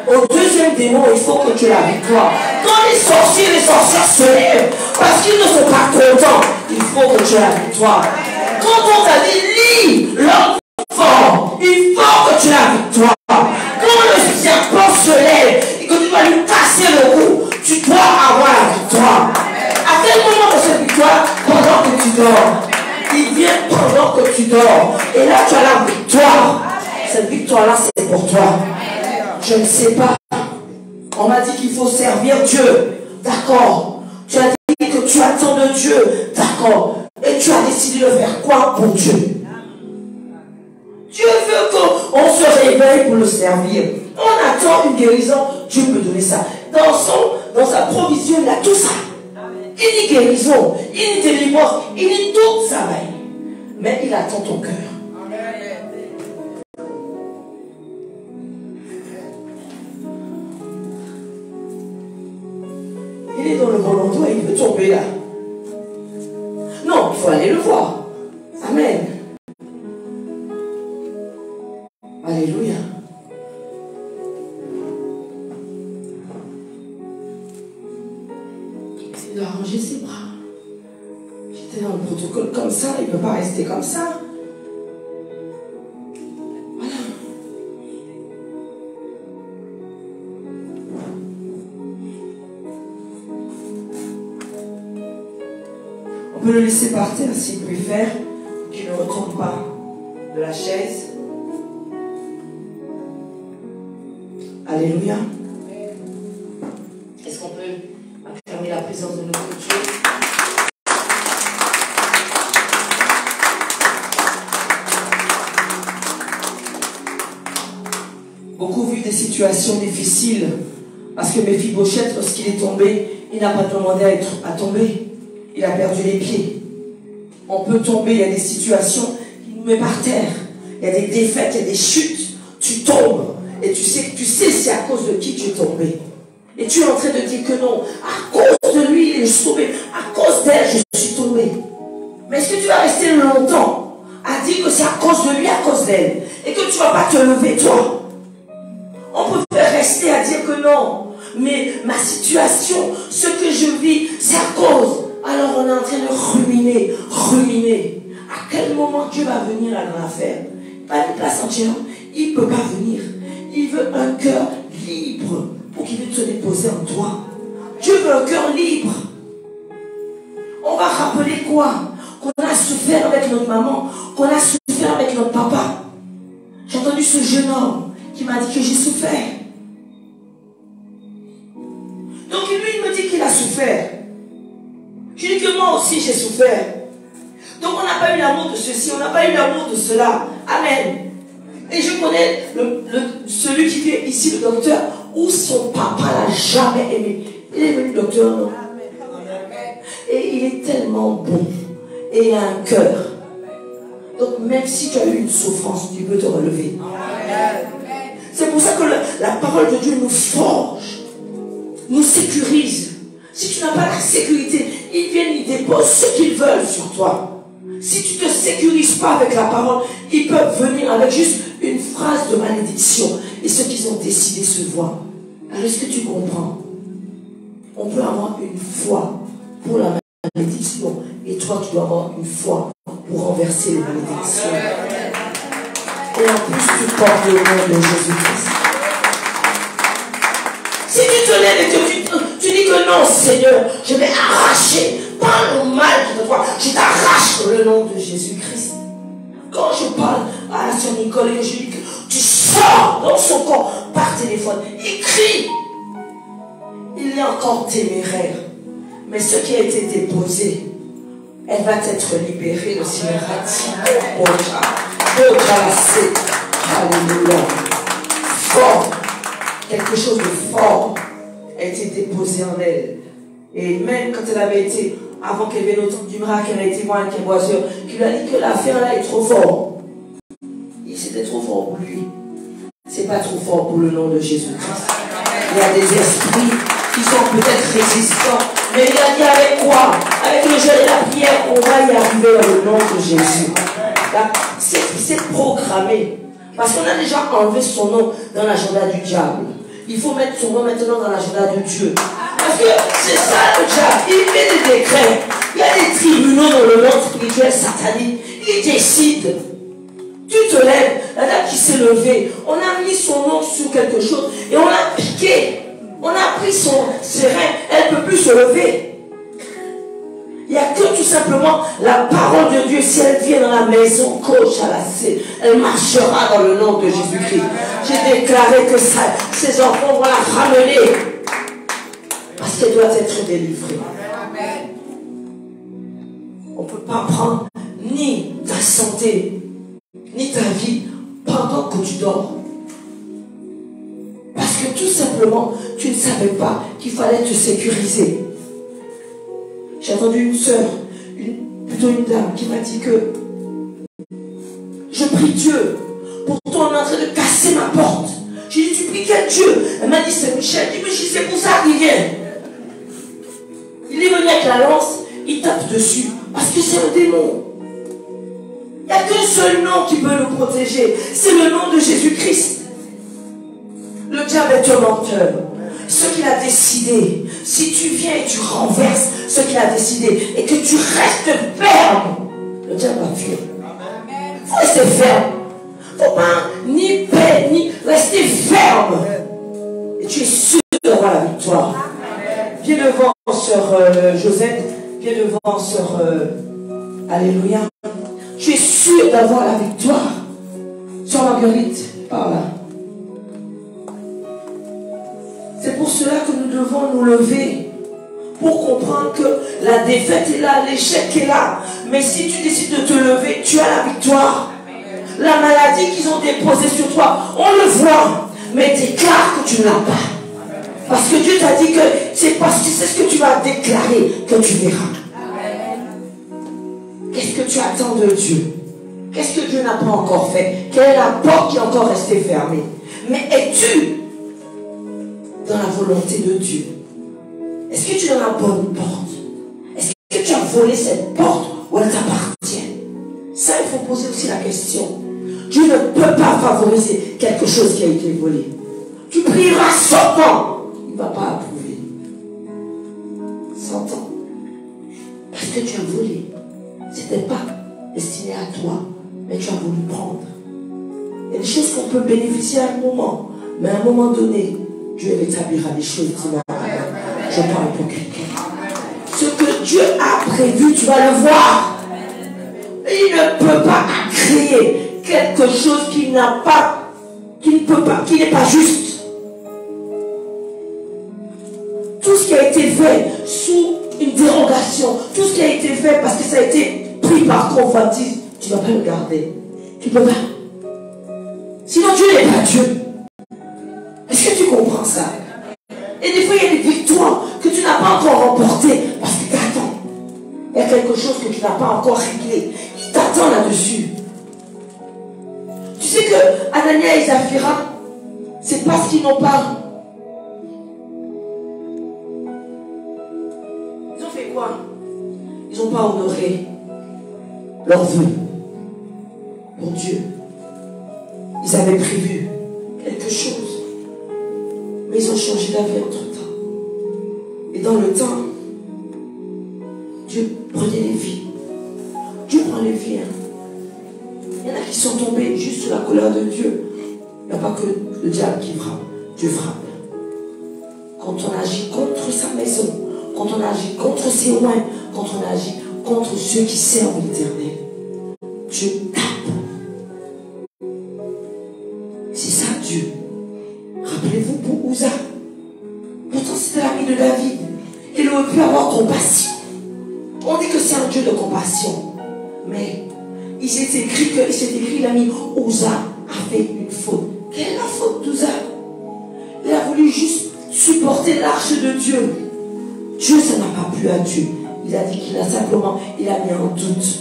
Au deuxième démon, il faut que tu aies la victoire. Quand les sorciers et les sorcières se lèvent, parce qu'ils ne sont pas contents, il faut que tu aies la victoire. Quand on t'a dit, lis l'enfant, il faut que tu aies la victoire. Quand le serpent se lève et que tu dois lui casser le cou, tu dois avoir la victoire. À quel moment de cette victoire? Pendant que tu dors. Il vient pendant que tu dors. Et là, tu as la victoire. Cette victoire-là, c'est pour toi. Je ne sais pas. On m'a dit qu'il faut servir Dieu. D'accord. Tu as dit que tu attends de Dieu. D'accord. Et tu as décidé de faire quoi pour Dieu? Dieu veut qu'on se réveille pour le servir. On attend une guérison. Dieu peut donner ça. Dans sa provision, il a tout ça. Il dit guérison, il dit délivrance, il dit tout ça. Mais il attend ton cœur. Il est dans le bon endroit, il veut tomber là. Non, il faut aller le voir. Amen. Alléluia. Il doit arranger ses bras. J'étais dans le protocole comme ça, il ne peut pas rester comme ça. Voilà. On peut le laisser par terre s'il préfère, qu'il ne retourne pas de la chaise. Alléluia. Est-ce qu'on peut affirmer la présence de notre Dieu? Beaucoup vu des situations difficiles parce que Méphibosheth, lorsqu'il est tombé, il n'a pas demandé à tomber. Il a perdu les pieds. On peut tomber, il y a des situations qui nous mettent par terre. Il y a des défaites, il y a des chutes. Tu tombes et tu sais c'est à cause de qui tu es tombé. Et tu es en train de dire que non, à cause de lui, il est sauvé. À cause d'elle, je suis tombé. Mais est-ce que tu vas rester longtemps à dire que c'est à cause de lui, à cause d'elle, et que tu ne vas pas te lever toi? On peut rester à dire que non, mais ma situation, ce que je vis, c'est à cause. Alors on est en train de ruminer. À quel moment Dieu va venir là dans l'affaire? Pas une place entière, il ne peut pas venir. Il veut un cœur libre pour qu'il vienne se déposer en toi. Dieu veut un cœur libre. On va rappeler quoi? Qu'on a souffert avec notre maman, qu'on a souffert avec notre papa. J'ai entendu ce jeune homme qui m'a dit que j'ai souffert. Donc lui, il me dit qu'il a souffert. Je dis que moi aussi j'ai souffert. Donc on n'a pas eu l'amour de ceci, on n'a pas eu l'amour de cela. Amen. Et je connais celui qui vient ici, le docteur, où son papa l'a jamais aimé. Il est venu docteur, non? Et il est tellement bon. Et il a un cœur. Donc même si tu as eu une souffrance, tu peux te relever. C'est pour ça que la parole de Dieu nous forge, nous sécurise. Si tu n'as pas la sécurité, ils viennent, ils déposent ce qu'ils veulent sur toi. Si tu ne te sécurises pas avec la parole, ils peuvent venir avec juste une phrase de malédiction. Et ceux qui ont décidé se voient. Alors est-ce que tu comprends? On peut avoir une foi pour la malédiction. Et toi, tu dois avoir une foi pour renverser les malédictions. Et en plus, tu portes le nom de Jésus-Christ. Si tu te lèves et que tu dis que non, Seigneur, je vais arracher par le mal de toi, je t'arrache le nom de Jésus-Christ. Quand je parle à la sœur Nicole et je dis que tu sors dans son corps par téléphone, il crie. Il est encore téméraire. Mais ce qui a été déposé, elle va être libérée. Le Seigneur a dit, alléluia. Fort. Quelque chose de fort a été déposé en elle. Et même quand elle avait été, avant qu'elle vienne au temple du miracle, elle a été voir un kéboiseur qui lui a dit que l'affaire là est trop fort. Et c'était trop fort pour lui. C'est pas trop fort pour le nom de Jésus-Christ. Il y a des esprits qui sont peut-être résistants. Mais il a dit avec quoi? Avec le jeûne et la prière, on va y arriver dans le nom de Jésus. C'est programmé. Parce qu'on a déjà enlevé son nom dans l'agenda du diable. Il faut mettre son nom maintenant dans l'agenda de Dieu. Parce que c'est ça le diable. Il met des décrets. Il y a des tribunaux dans le monde spirituel satanique. Il décide. Tu te lèves. La dame qui s'est levée, on a mis son nom sur quelque chose et on l'a piqué. On a pris ses reins. Elle ne peut plus se lever. Il n'y a que tout simplement la parole de Dieu. Si elle vient dans la maison, coach à la C, elle marchera dans le nom de Jésus-Christ. J'ai déclaré que ses enfants vont la ramener. Parce qu'elle doit être délivrée. On ne peut pas prendre ni ta santé, ni ta vie pendant que tu dors. Parce que tout simplement, tu ne savais pas qu'il fallait te sécuriser. J'ai entendu une sœur, plutôt une dame, qui m'a dit que je prie Dieu. Pourtant, on est en train de casser ma porte. J'ai dit, tu pries quel Dieu? Elle m'a dit, c'est Michel. Je dis, mais c'est pour ça qu'il vient. Il est venu avec la lance, il tape dessus. Parce que c'est un démon. Il n'y a qu'un seul nom qui peut nous protéger. C'est le nom de Jésus-Christ. Le diable est un menteur. Ce qu'il a décidé, si tu viens et tu renverses ce qu'il a décidé et que tu restes ferme, le diable va fuir. Il faut rester ferme. Il ne faut pas ni paix, ni rester ferme. Et tu es sûr d'avoir la victoire. Viens devant, sœur Josette. Viens devant, sœur Alléluia. Tu es sûr d'avoir la victoire. Sœur Marguerite, par là. C'est pour cela que nous devons nous lever. Pour comprendre que la défaite est là, l'échec est là. Mais si tu décides de te lever, tu as la victoire. La maladie qu'ils ont déposée sur toi, on le voit. Mais déclare que tu ne l'as pas. Parce que Dieu t'a dit que c'est parce que c'est ce que tu vas déclarer que tu verras. Qu'est-ce que tu attends de Dieu? Qu'est-ce que Dieu n'a pas encore fait? Quelle est la porte qui est encore restée fermée? Mais es-tu dans la volonté de Dieu? Est-ce que tu es dans la bonne porte? Est-ce que tu as volé cette porte ou elle t'appartient? Ça, il faut poser aussi la question. Dieu ne peut pas favoriser quelque chose qui a été volé. Tu prieras 100 ans, il ne va pas approuver. 100 ans. Parce que tu as volé. Ce n'était pas destiné à toi, mais tu as voulu prendre. Il y a des choses qu'on peut bénéficier à un moment, mais à un moment donné, Dieu rétablira les choses. Je parle pour quelqu'un. Ce que Dieu a prévu, tu vas le voir. Il ne peut pas créer quelque chose qui n'a pas, qui ne peut pas, qui n'est pas juste. Tout ce qui a été fait sous une dérogation, tout ce qui a été fait parce que ça a été pris par convoitise, tu ne vas pas le garder. Tu ne peux pas. Sinon Dieu n'est pas Dieu. Est-ce que tu comprends ça? Et des fois, il y a des victoires que tu n'as pas encore remportées parce que t'attends. Il y a quelque chose que tu n'as pas encore réglé. Il t'attend là-dessus. Tu sais que Anania et Zaphira, c'est parce qu'ils n'ont pas. Ils ont fait quoi? Ils n'ont pas honoré leur vœu pour Dieu. Ils avaient prévu quelque chose, mais ils ont changé d'avis entre-temps. Et dans le temps, Dieu prenait les vies. Dieu prend les vies. Il y en a qui sont tombés juste sous la colère de Dieu. Il n'y a pas que le diable qui frappe. Dieu frappe. Quand on agit contre sa maison, quand on agit contre ses loins, quand on agit contre ceux qui servent l'Éternel, Dieu tape. C'est ça Dieu. Rappelez-vous pour Uza. Pourtant c'était l'ami de David. Il aurait pu avoir compassion. On dit que c'est un Dieu de compassion. Mais il s'est écrit, l'ami Uza a fait une faute. Quelle est la faute d'Uza? Il a voulu juste supporter l'arche de Dieu. Dieu, ça n'a pas plu à Dieu. Il a dit qu'il a simplement, il a mis en doute.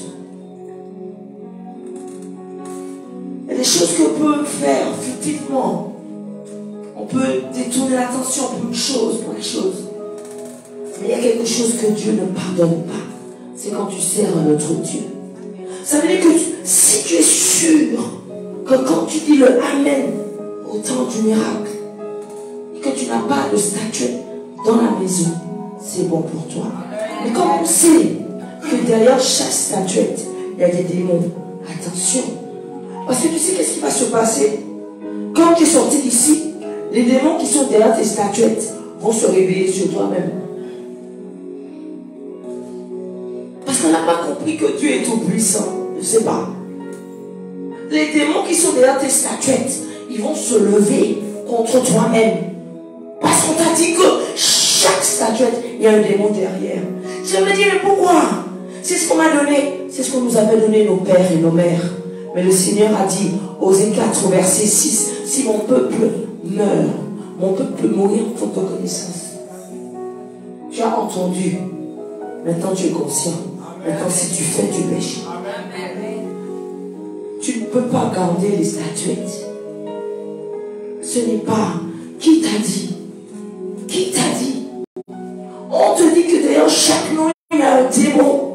Il y a des choses qu'on peut faire furtivement. On peut détourner l'attention pour une chose, pour les choses. Mais il y a quelque chose que Dieu ne pardonne pas. C'est quand tu sers un autre Dieu. Ça veut dire que si tu es sûr que quand tu dis le Amen au temps du miracle, et que tu n'as pas de statuette dans la maison, c'est bon pour toi. Mais comme on sait que derrière chaque statuette, il y a des démons, attention. Parce que tu sais qu'est-ce qui va se passer? Quand tu es sorti d'ici, les démons qui sont derrière tes statuettes vont se réveiller sur toi-même. Parce qu'on n'a pas compris que Dieu est tout puissant. Je ne sais pas. Les démons qui sont derrière tes statuettes, ils vont se lever contre toi-même. Parce qu'on t'a dit que chaque statuette, il y a un démon derrière. Je me dis, mais pourquoi? C'est ce qu'on m'a donné. C'est ce qu'on nous avait donné nos pères et nos mères. Mais le Seigneur a dit, Osée 4, verset 6, si mon peuple meurt, mon peuple peut mourir en faute de connaissance. Tu as entendu. Maintenant tu es conscient. Maintenant si tu fais, tu pêches. Tu ne peux pas garder les statuettes. Ce n'est pas qui t'a dit. Qui t'a dit? On te dit que derrière chaque nom, il y a un démon.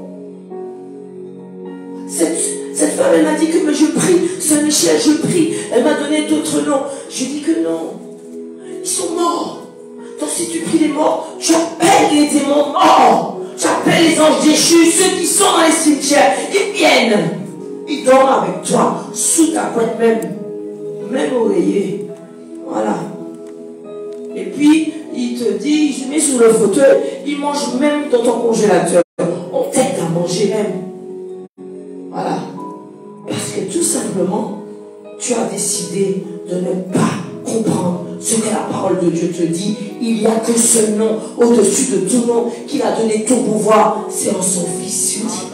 Cette femme, elle m'a dit que mais je prie, Saint-Michel, je prie. Elle m'a donné d'autres noms. Je dis que non. Ils sont morts. Donc si tu pries les morts, tu appelles les démons morts. Tu appelles les anges déchus, ceux qui sont dans les cimetières. Ils viennent. Ils dorment avec toi, sous ta couette même oreiller. Voilà. Et puis, il te dit, il se met sur le fauteuil, il mange même dans ton congélateur. On t'aide à manger même. Voilà. Parce que tout simplement, tu as décidé de ne pas comprendre ce que la parole de Dieu te dit. Il n'y a que ce nom, au-dessus de tout nom, qu'il a donné tout pouvoir, c'est en son Fils unique.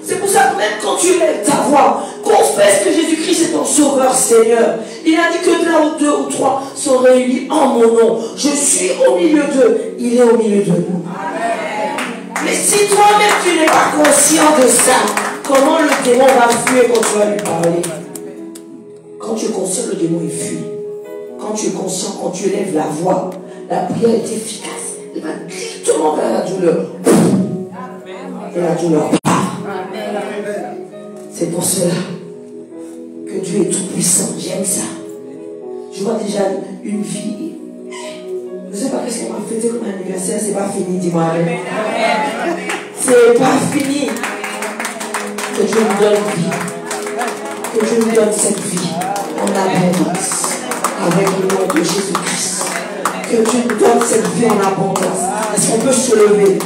C'est pour ça que même quand tu lèves ta voix, confesse que Jésus-Christ est ton sauveur, Seigneur. Il a dit que là où 2 ou 3 sont réunis en mon nom, je suis au milieu d'eux, il est au milieu de nous. Mais si toi-même tu n'es pas conscient de ça, comment le démon va fuir quand tu vas lui parler? Quand tu es conscient, le démon il fuit. Quand tu es conscient, quand tu élèves la voix, la prière est efficace. Elle va directement vers la douleur. Et la douleur part. C'est pour cela que Dieu est tout puissant. J'aime ça. Je vois déjà une vie. Je ne sais pas qu'est-ce qu'on va fêter comme anniversaire. C'est pas fini, dis-moi. C'est pas fini. Que Dieu nous donne vie. Que Dieu nous donne cette vie en abondance. Avec le nom de Jésus-Christ. Que Dieu nous donne cette vie en abondance. Est-ce qu'on peut se lever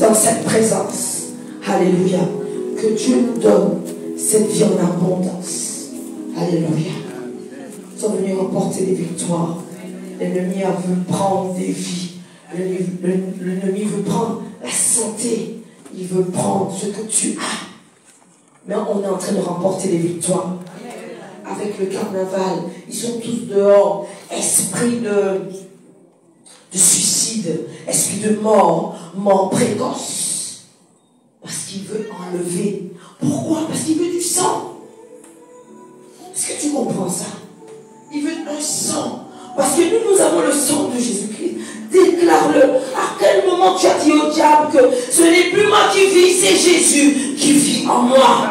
dans cette présence? Alléluia. Que Dieu nous donne cette vie en abondance. Alléluia. Nous sommes venus remporter des victoires. L'ennemi veut prendre des vies. L'ennemi veut prendre la santé. Il veut prendre ce que tu as. Mais on est en train de remporter des victoires. Avec le carnaval, ils sont tous dehors. Esprit de suicide, esprit de mort précoce. Parce qu'il veut enlever. Pourquoi? Parce qu'il veut du sang. Est-ce que tu comprends ça? Il veut un sang. Parce que nous avons le sang de Jésus-Christ. Déclare-le. À quel moment tu as dit au diable que ce n'est plus moi qui vis, c'est Jésus qui qui vit en moi.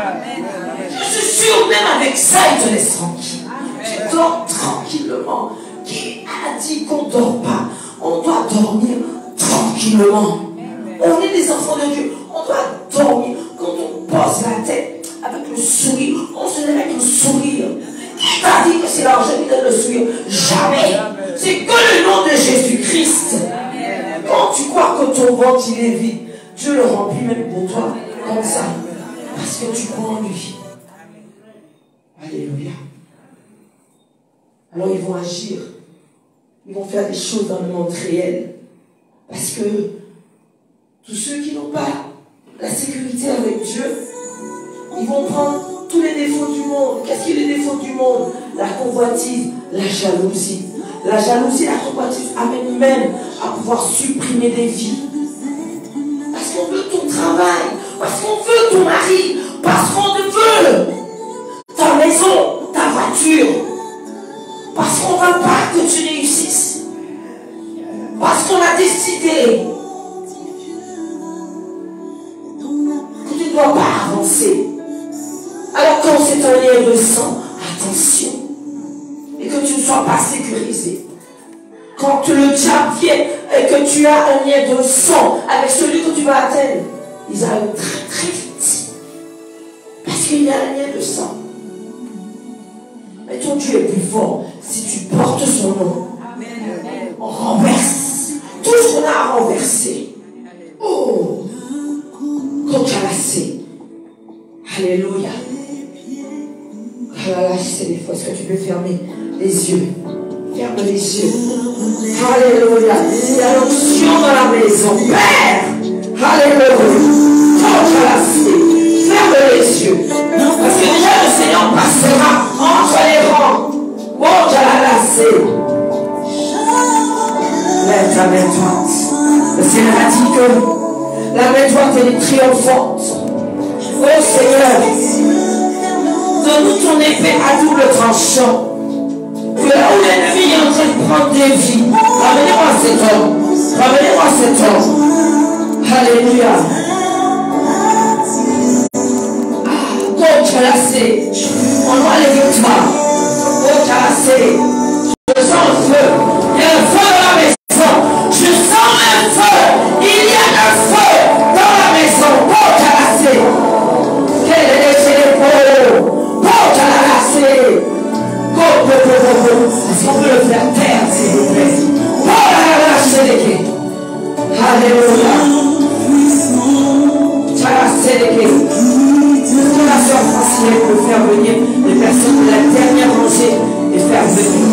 Je suis sûr, même avec ça, il te laisse tranquille. Tu dors tranquillement. Qui a dit qu'on ne dort pas? On doit dormir tranquillement. On est des enfants de Dieu. On doit dormir. Quand on pose la tête avec le sourire, on se lève avec le sourire. Qui t'a dit que c'est l'argent qui donne le sourire? Jamais. C'est que le nom de Jésus-Christ. Quand tu crois que ton ventre il est vide, Dieu le remplit même pour toi comme ça. Parce que tu crois en lui. Alléluia. Alors ils vont agir. Ils vont faire des choses dans le monde réel. Parce que tous ceux qui n'ont pas la sécurité avec Dieu, ils vont prendre tous les défauts du monde. Qu'est-ce qui est les défauts du monde? La convoitise, la jalousie. La jalousie, la convoitise amène même à pouvoir supprimer des vies. Parce qu'on veut ton travail, parce qu'on veut ton mari, parce qu'on veut ta maison, ta voiture, parce qu'on ne veut pas que tu réussisses, parce qu'on a décidé que tu ne dois pas avancer. Alors quand c'est un lien de sang, attention, et que tu ne sois pas sécurisé. Quand le diable vient et que tu as un lien de sang avec celui que tu vas atteindre, ils arrivent très très vite. Parce qu'il y a un lien de sang. Mais ton Dieu est plus fort si tu portes son nom. On renverse tout ce qu'on a à renverser. Oh, Kokalase. Alléluia. C'est des fois, est-ce que tu peux fermer les yeux? Ferme les yeux. Alléluia. Il y a l'onction dans la maison. Père. Alléluia. Ferme les yeux. Parce que déjà le Seigneur passera entre les rangs. Bon, Jalalase. Lève ta main droite. Le Seigneur a dit que la main droite est triomphante. Oh Seigneur, donne-nous ton épée à double tranchant. Que là où l'ennemi est en train de prendre des vies, ramenez-moi cet homme. Ramenez-moi cet homme. Alléluia. Donc, Chalassé, on voit les victoires. Donc, Chalassé, je sens le feu. Il y a le feu dans la maison. Je sens le feu. Il y a le feu dans la maison. Donc, Chalassé. Quel est le célèbre? Donc, Chalassé. Est-ce qu'on peut le faire taire, s'il vous plaît? Alléluia. La sœur Francine peut faire venir les personnes de la dernière rangée et faire venir.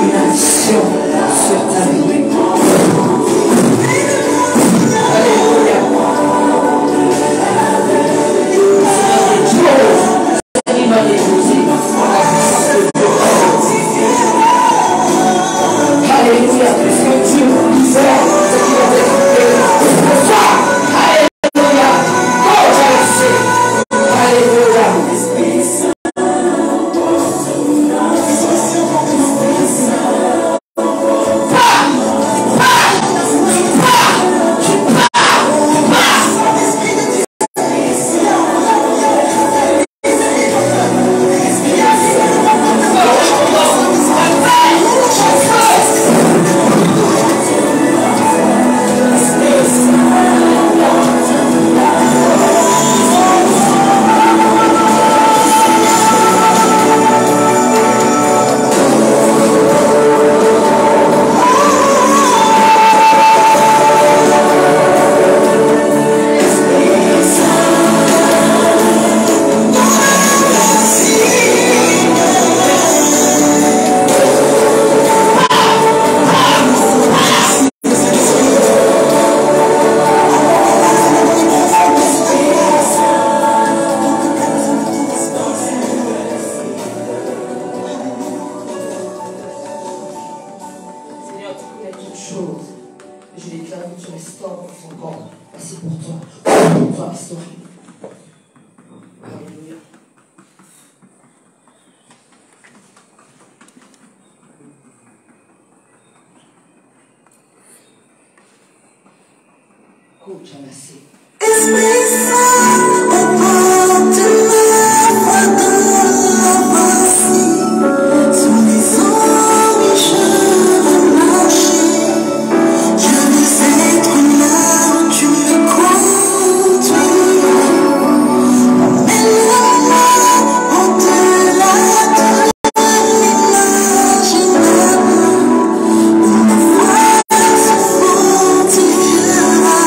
Une action sur ta vie. j'en ai assez. Esprit Saint, emporte ma foi dans voici. Sur les eaux, je veux marcher. Je veux être là où tu me conduis. Mets-moi au-delà de l'imaginable. Où ma foi se fortifiera.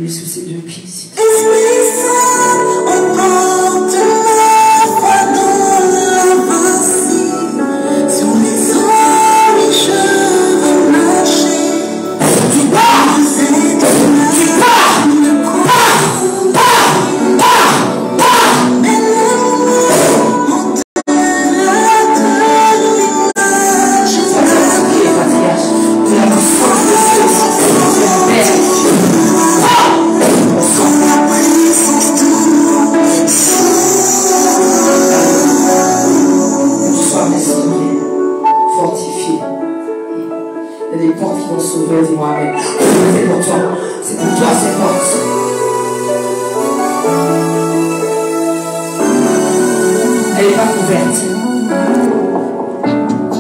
lui sous ses deux pieds. Esprit Saint, on porte la foi dans l'invincible. Sur les eaux, je veux marcher. Tu pars! Tu pars! Mais l'amour monte-la de l'image. Ça va s'appuyer, patriarche. De la puissance de Dieu. Père. Sans la puissance de Nous sois restaurés, fortifiés. Il y a des portes qui vont s'ouvrir, dis-moi Amen. C'est pour toi. C'est pour toi ces portes. Elle n'est pas couverte.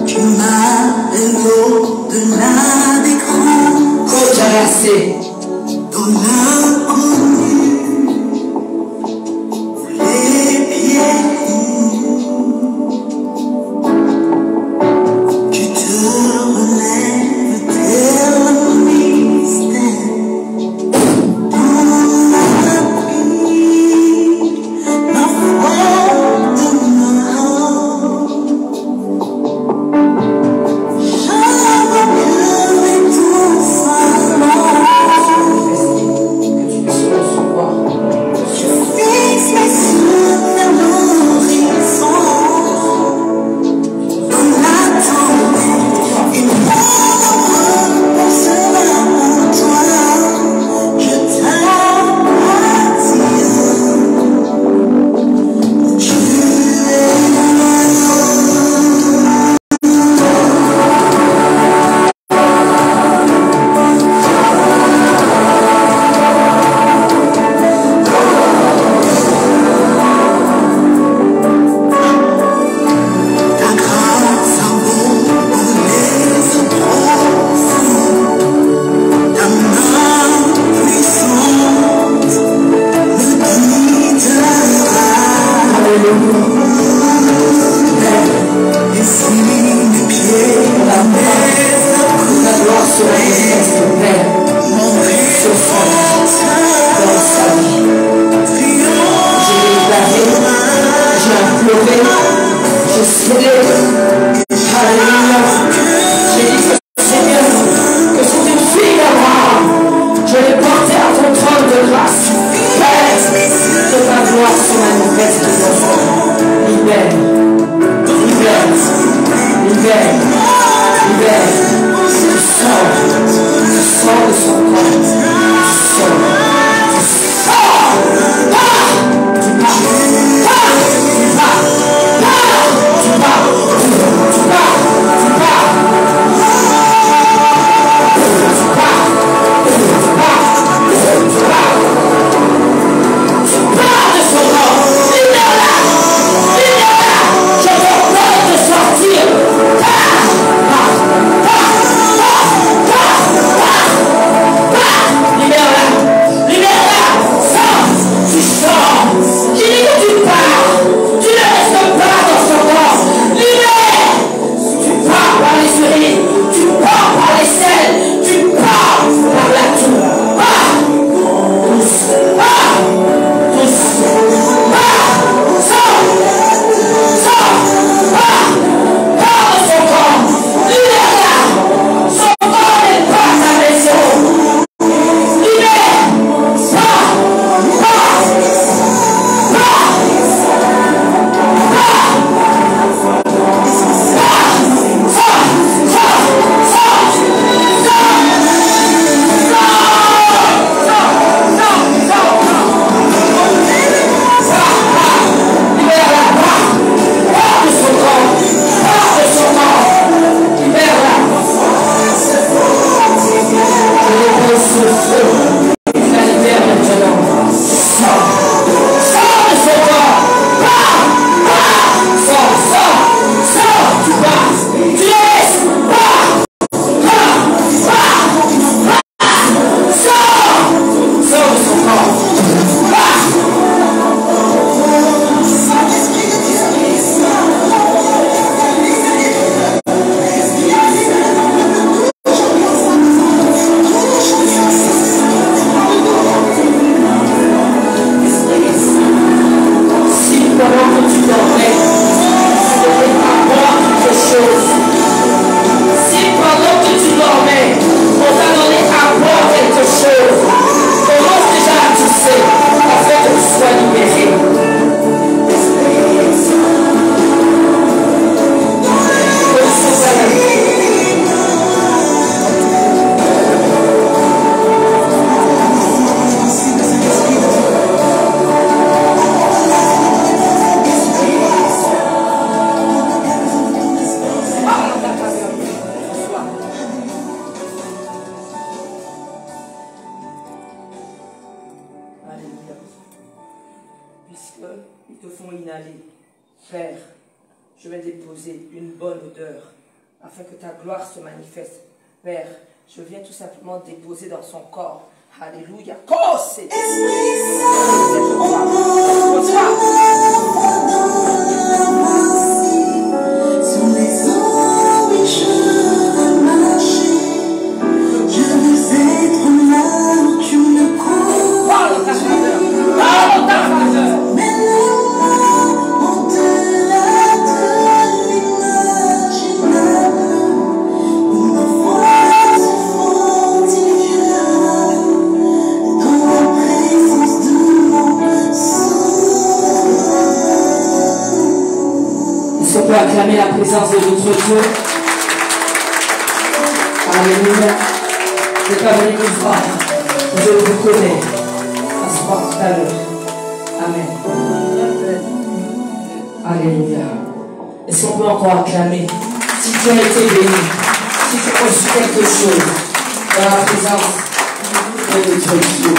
tu m'appelles au-delà des grands, Coterrassé. dans l'inconnu. Les pieds tu te relèves tel un mystère. Dans la pluie, ma foi demeure. J'avais pleuré ton salon. Que tu puisses recevoir. Je fixe mes yeux vers l'horizon. Dans la tempête, et mon amour sera en toi. Je t'appartiens. Tu es ta grâce abonde dans les eaux profondes. Ta main puissante me guidera. Et si mes pieds La gloire se manifeste, Père, mon ce soir, dans sa vie. J'ai déclaré, j'ai imploré, j'ai cédé. Alléluia. J'ai dit que Seigneur, que c'est une fille d'Abraham. Je l'ai portée à ton trône de grâce. Père, que ta gloire se manifeste dans son Parce qu'ils te font inhaler. Père, je vais déposer une bonne odeur afin que ta gloire se manifeste. Père, je viens tout simplement déposer dans son corps. Alléluia. Esprit Sur les eaux, oui, je veux marcher. Je veux être là où tu me conduis. Parle ta faveur. Parle ta faveur. On peut acclamer la présence de notre Dieu. Alléluia. Je ne vais pas venir une fois. Je vous connais. Ça se voit tout à l'heure. Amen. Alléluia. Est-ce qu'on peut encore acclamer? Si tu as été béni, si tu as reçu quelque chose dans la présence de notre Dieu.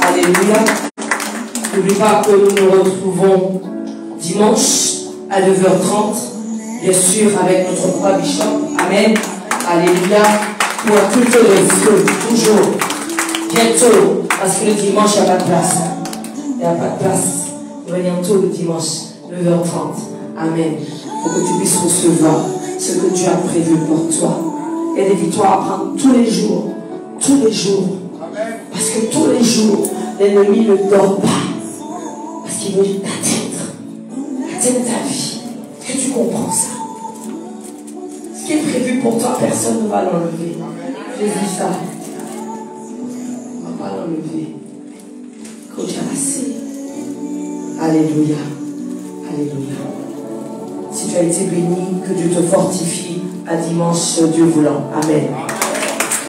Alléluia. N'oublie pas que nous nous retrouvons dimanche à 9h30, bien sûr avec notre roi Bishop. Amen. Alléluia. Pour un culte de feu, toujours. Bientôt, parce que le dimanche, il n'y a pas de place. Il n'y a pas de place. Nous venons tôt le dimanche, 9h30. Amen. Pour que tu puisses recevoir ce que Dieu a prévu pour toi. Il y a des victoires à prendre tous les jours. Tous les jours. Parce que tous les jours, l'ennemi ne dort pas. Parce qu'il veut atteindre ta vie. Est-ce que tu comprends ça? Ce qui est prévu pour toi, personne ne va l'enlever. J'ai dit ça. On ne va pas l'enlever. Alléluia. Alléluia. Si tu as été béni, que Dieu te fortifie à dimanche, Dieu voulant. Amen.